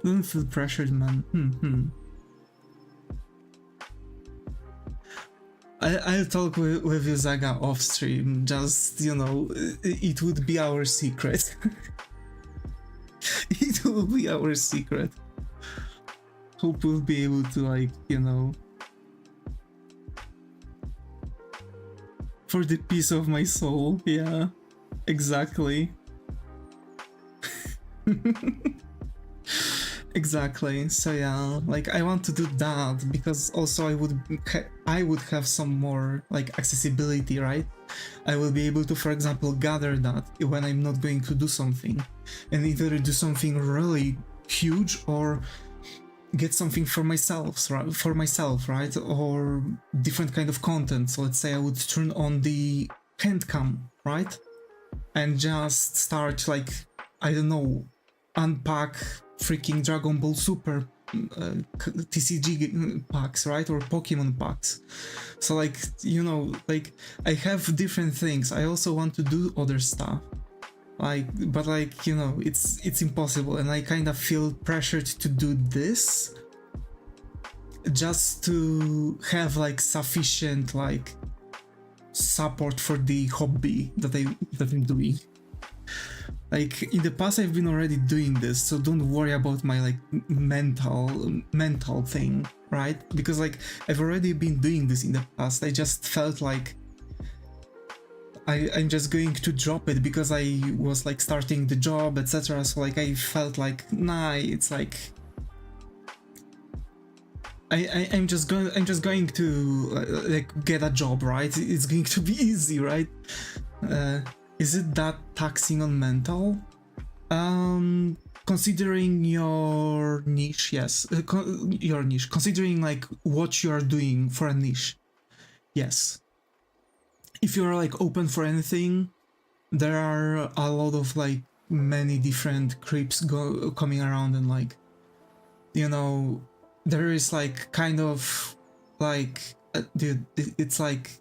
Don't feel pressured, man. I'll talk with you, Zaga, off stream. Just, you know, it would be our secret. It will be our secret. Hope we'll be able to, like, you know, for the peace of my soul. Yeah, exactly. Exactly. So yeah, like, I want to do that because also I would have some more like accessibility, right? I will be able to, for example, gather that when I'm not going to do something, and either do something really huge or get something for myself, right? Or different kind of content. So let's say I would turn on the hand cam, right? And just start, like, I don't know, unpack freaking Dragon Ball Super TCG packs, right? Or Pokemon packs. So, like, you know, like, I have different things. I also want to do other stuff, like, but like, you know, it's impossible, and I kind of feel pressured to do this just to have like sufficient like support for the hobby that I'm doing. Like, in the past I've been already doing this, so don't worry about my like mental thing, right? Because like, I've already been doing this in the past. I just felt like I'm just going to drop it because I was like starting the job, etc. So like, I felt like, nah, it's like I'm just going to like get a job, right? It's going to be easy, right? Is it that taxing on mental? Considering your niche, yes. Your niche. Considering like what you are doing for a niche, yes. If you're like open for anything, there are a lot of like many different creeps coming around, and like, you know, there is like kind of like dude, it's like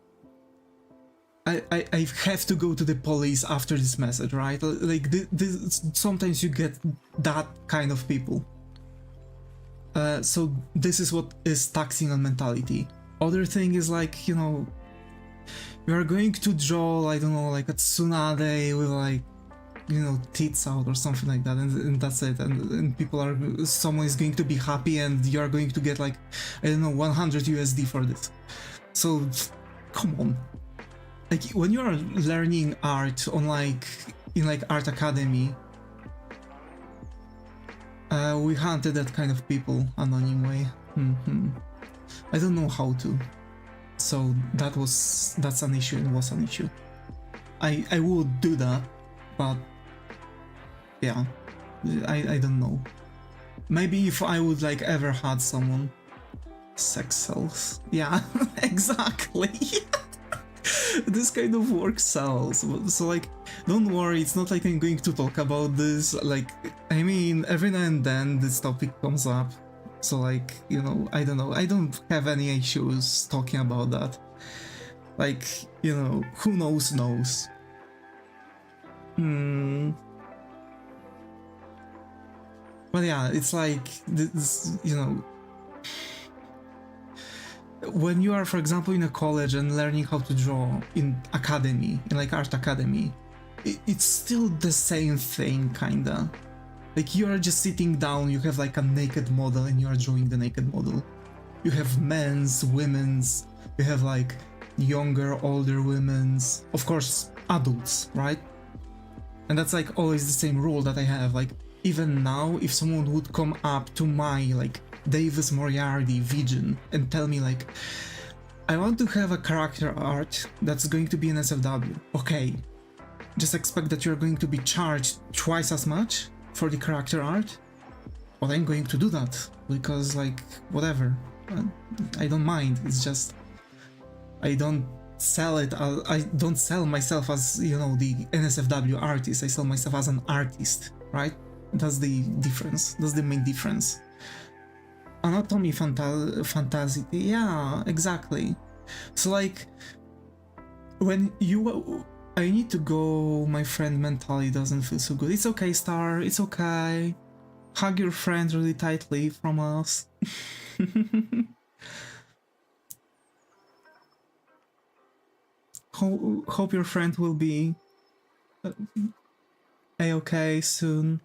I have to go to the police after this message, right? Like this, sometimes you get that kind of people. So this is what is Doxxing on mentality. Other thing is like, you know, you are going to draw, I don't know, like a tsunade with like, you know, tits out or something like that, and that's it. And people are, someone is going to be happy, and you are going to get like, I don't know, 100 USD for this. So come on. Like when you are learning art on like in like art academy, we hunted that kind of people anonymous. I don't know how to, so that's an issue and was an issue. I would do that, but yeah, I don't know. Maybe if I would like ever had someone, sex sells. Yeah, exactly. This kind of work sells. So like, don't worry, it's not like I'm going to talk about this. Like, I mean, every now and then this topic comes up. So like, you know, I don't know. I don't have any issues talking about that. Like, you know, who knows knows. But yeah, it's like this, you know, when you are, for example, in a college and learning how to draw in academy, in like art academy, it's still the same thing, kinda. Like you are just sitting down, you have like a naked model and you are drawing the naked model. You have men's, women's, you have like younger, older women's, of course, adults, right? And that's like always the same rule that I have. Like even now, if someone would come up to my like Devis Moriarty vision and tell me like, I want to have a character art that's going to be an SFW. Okay, just expect that you're going to be charged twice as much for the character art, but I'm going to do that because like whatever, I don't mind. It's just I don't sell it. I don't sell myself as, you know, the NSFW artist. I sell myself as an artist, right? That's the difference. That's the main difference. Anatomy fantasy, yeah, exactly. So like when you, I need to go, my friend mentally doesn't feel so good. It's okay, Star, it's okay. Hug your friend really tightly from us. Hope your friend will be a-okay soon.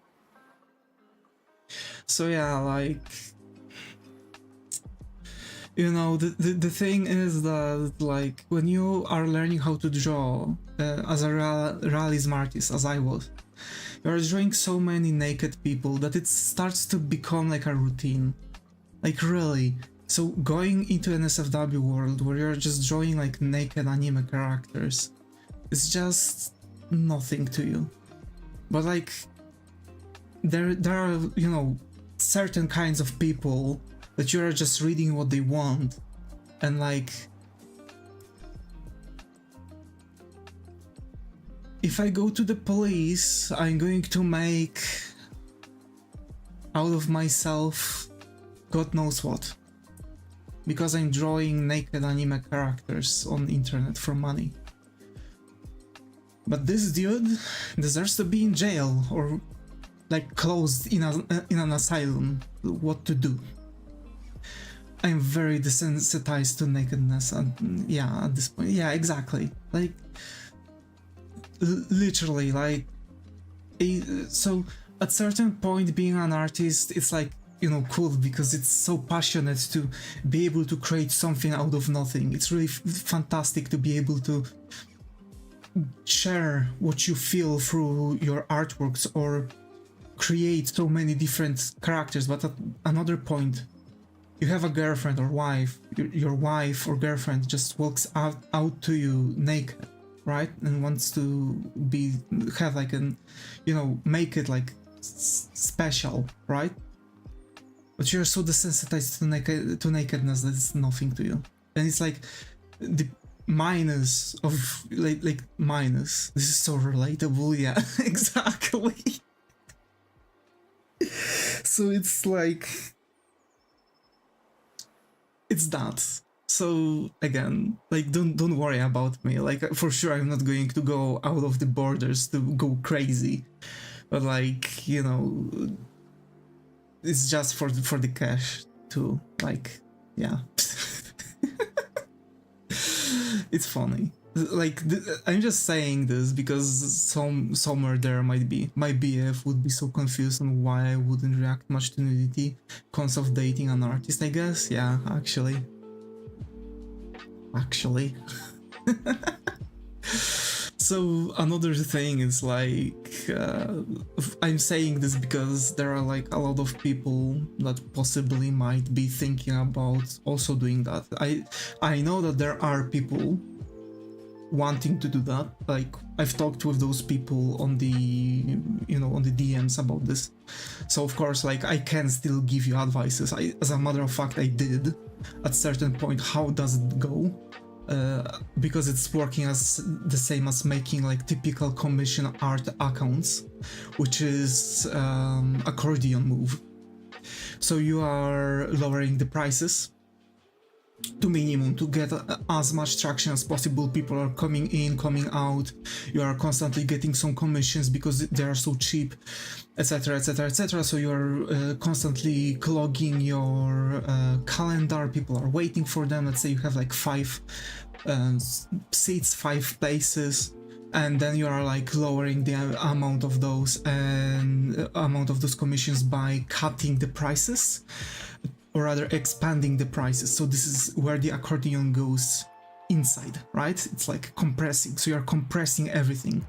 So yeah, like, you know, the thing is that like when you are learning how to draw as a realism artist, as I was, you're drawing so many naked people that it starts to become like a routine. Like really. So going into an SFW world where you're just drawing like naked anime characters, it's just nothing to you. But like there are, you know, certain kinds of people that you're just reading what they want, and like if I go to the police, I'm going to make out of myself God knows what, because I'm drawing naked anime characters on the internet for money. But this dude deserves to be in jail or like closed in an asylum. What to do? I'm very desensitized to nakedness, and yeah, at this point, yeah, exactly. Like, literally, like, so at certain point, being an artist, it's like, you know, cool because it's so passionate to be able to create something out of nothing. It's really fantastic to be able to share what you feel through your artworks or create so many different characters. But at another point, you have a girlfriend or wife, your wife or girlfriend just walks out to you naked, right? And wants to have like an, you know, make it like special, right? But you're so desensitized to nakedness that it's nothing to you. And it's like the minus of like minus. This is so relatable, yeah, exactly. So it's like, it's that. So again, like don't worry about me. Like for sure I'm not going to go out of the borders to go crazy. But like, you know, it's just for the cash too. Like, yeah. It's funny. Like I'm just saying this because somewhere there might be my BF would be so confused on why I wouldn't react much to nudity, cons of dating an artist, I guess. Yeah, actually. So another thing is like I'm saying this because there are like a lot of people that possibly might be thinking about also doing that. I know that there are people wanting to do that. Like I've talked with those people on the, you know, on the DMs about this. So of course, like I can still give you advices. As a matter of fact, I did at certain point. How does it go? Because it's working as the same as making like typical commission art accounts, which is accordion move. So you are lowering the prices to minimum to get as much traction as possible. People are coming in, coming out. You are constantly getting some commissions because they are so cheap, etc, etc, etc. So you are constantly clogging your calendar. People are waiting for them. Let's say you have like 5 seats, 5 places, and then you are like lowering the amount of those and amount of those commissions by cutting the prices, or rather expanding the prices. So this is where the accordion goes inside, right? It's like compressing. So you're compressing everything.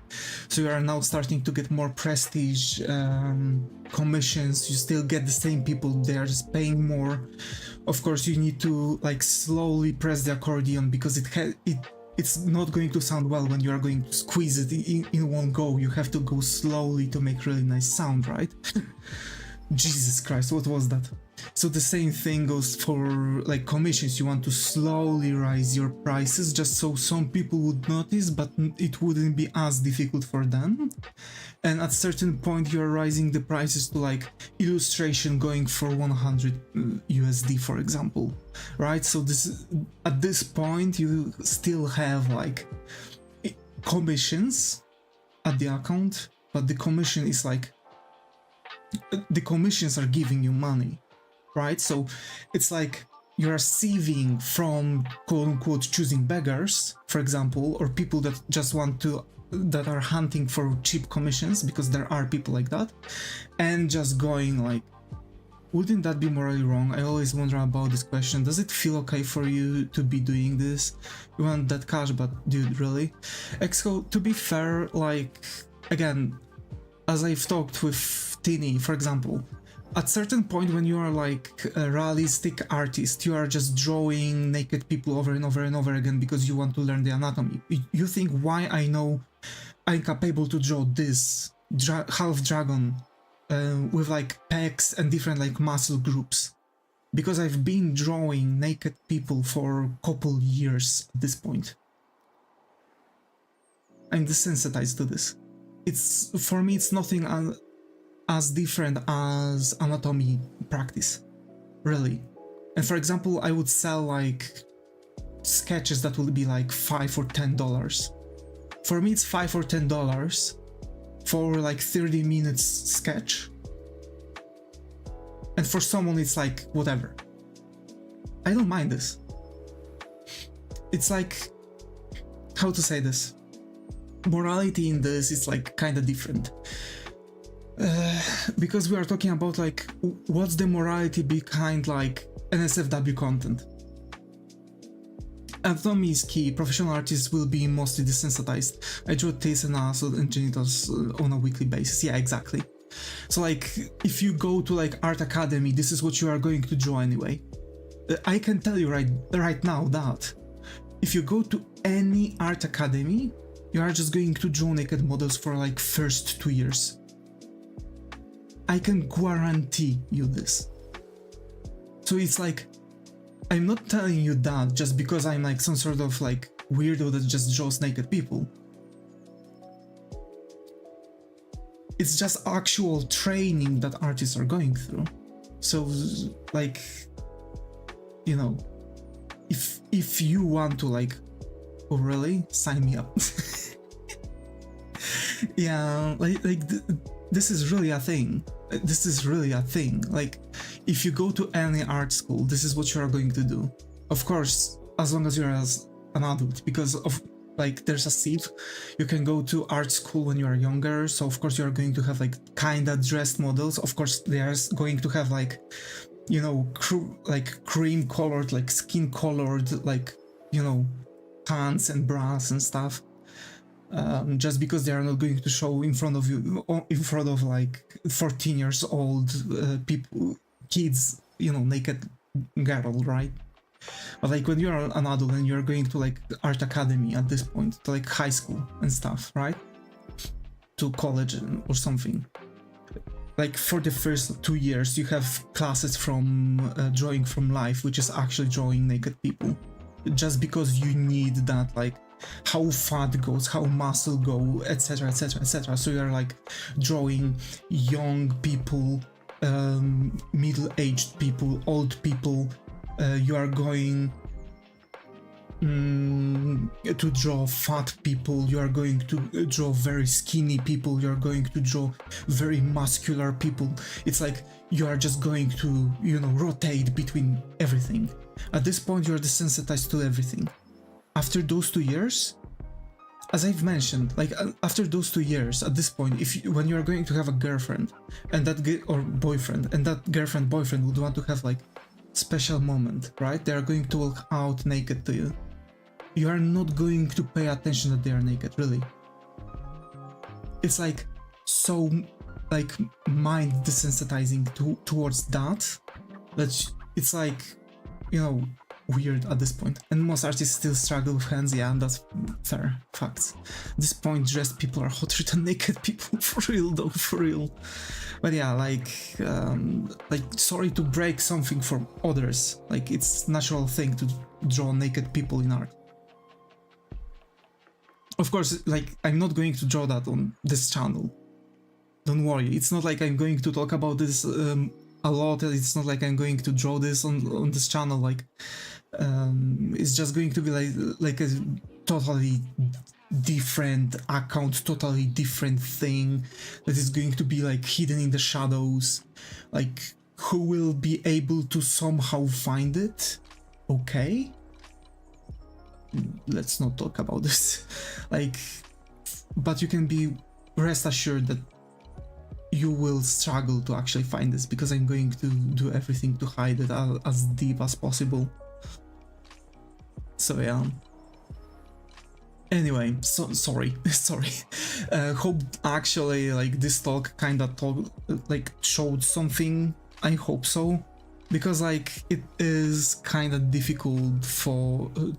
So you are now starting to get more prestige commissions. You still get the same people, they are just paying more. Of course, you need to like slowly press the accordion because it's not going to sound well when you are going to squeeze it in one go. You have to go slowly to make really nice sound, right? Jesus Christ, what was that? So the same thing goes for like commissions. You want to slowly raise your prices just so some people would notice, but it wouldn't be as difficult for them. And at certain point you're raising the prices to like illustration going for 100 USD, for example, right? So this at this point you still have like commissions at the account, but the commission is like the commissions are giving you money, right? So it's like you're receiving from quote-unquote choosing beggars, for example, or people that just want to, that are hunting for cheap commissions, because there are people like that, and just going like, wouldn't that be morally wrong? I always wonder about this question. Does it feel okay for you to be doing this? You want that cash, but dude, really? Exco, to be fair, like, again, as I've talked with Tini, for example, at certain point when you are like a realistic artist, you are just drawing naked people over and over and over again because you want to learn the anatomy. You think, why I know I'm capable to draw this half dragon with like pecs and different like muscle groups? Because I've been drawing naked people for a couple years at this point. I'm desensitized to this. It's, for me, it's nothing as different as anatomy practice, really. And for example, I would sell like sketches that would be like $5 or $10. For me, it's $5 or $10 for like 30 minutes sketch. And for someone, it's like whatever. I don't mind this. It's like, how to say this? Morality in this is like kind of different. Because we are talking about like what's the morality behind like NSFW content. Anatomy is key. Professional artists will be mostly desensitized. I draw tits and ass and genitals on a weekly basis. Yeah, exactly. So like if you go to like art academy, this is what you are going to draw anyway. I can tell you right now that if you go to any art academy, you are just going to draw naked models for like first 2 years. I can guarantee you this. So it's like, I'm not telling you that just because I'm like some sort of like weirdo that just draws naked people. It's just actual training that artists are going through. So like, you know, if you want to like, oh really, sign me up. Yeah, this is really a thing. This is really a thing. Like, if you go to any art school, this is what you are going to do. Of course, as long as you're as an adult, because of like there's a sieve. You can go to art school when you are younger, so of course you are going to have like kinda dressed models. Of course, they are going to have like, you know, like cream colored, like skin colored, like, you know, pants and bras and stuff. Just because they are not going to show in front of you, in front of like 14 years old people, kids, you know, naked girl, right? But like when you're an adult and you're going to like art academy at this point, to like high school and stuff, right? To college or something. Like for the first 2 years, you have classes from drawing from life, which is actually drawing naked people. Just because you need that, like, how fat goes, how muscle go, etc, etc, etc. So you're like drawing young people, middle-aged people, old people. You are going to draw fat people, you are going to draw very skinny people, you are going to draw very muscular people. It's like you are just going to, you know, rotate between everything. At this point, you are desensitized to everything. After those 2 years, as I've mentioned, like after those 2 years, at this point, when you are going to have a girlfriend and that or boyfriend, and that girlfriend boyfriend would want to have like special moment, right? They are going to walk out naked to you. You are not going to pay attention that they are naked, really. It's like so like mind desensitizing towards that it's like, you know, weird at this point. And most artists still struggle with hands, yeah, and that's fair facts. At this point, dressed people are hotter than naked people, for real though, for real. But yeah, like sorry to break something from others, like it's natural thing to draw naked people in art. Of course, like I'm not going to draw that on this channel. Don't worry, it's not like I'm going to talk about this a lot. It's not like I'm going to draw this on this channel. Like it's just going to be like a totally different account, totally different thing that is going to be like hidden in the shadows. Like, who will be able to somehow find it? Okay, let's not talk about this. Like, but you can be rest assured that you will struggle to actually find this, because I'm going to do everything to hide it as deep as possible. So yeah. Anyway, so sorry. Hope actually like this talk like showed something. I hope so, because like it is kind of difficult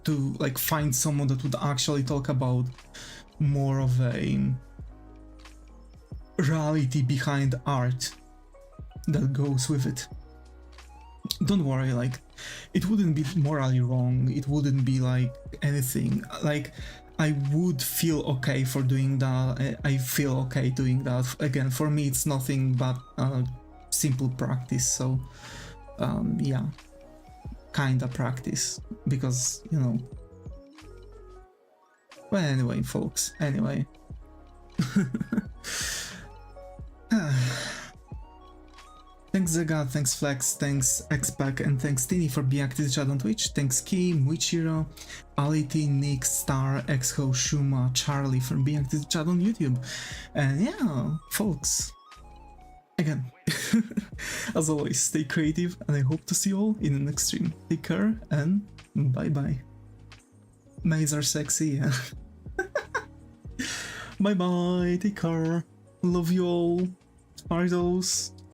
to like find someone that would actually talk about more of a reality behind art that goes with it. Don't worry, like it wouldn't be morally wrong, it wouldn't be like anything. Like I would feel okay for doing that. I feel okay doing that. Again, for me it's nothing but simple practice. So yeah, kinda practice, because you know. Well, anyway, folks, anyway. Thanks Zega, thanks Flex, thanks Xpac, and thanks Tini for being active chat on Twitch. Thanks Ki, Muichiro, Ality, Nick, Star, Exho, Shuma, Charlie for being active chat on YouTube. And yeah, folks, again, as always, stay creative, and I hope to see you all in the next stream. Take care, and bye bye. Maids are sexy, yeah. Bye bye, take care. Love you all. Spardos.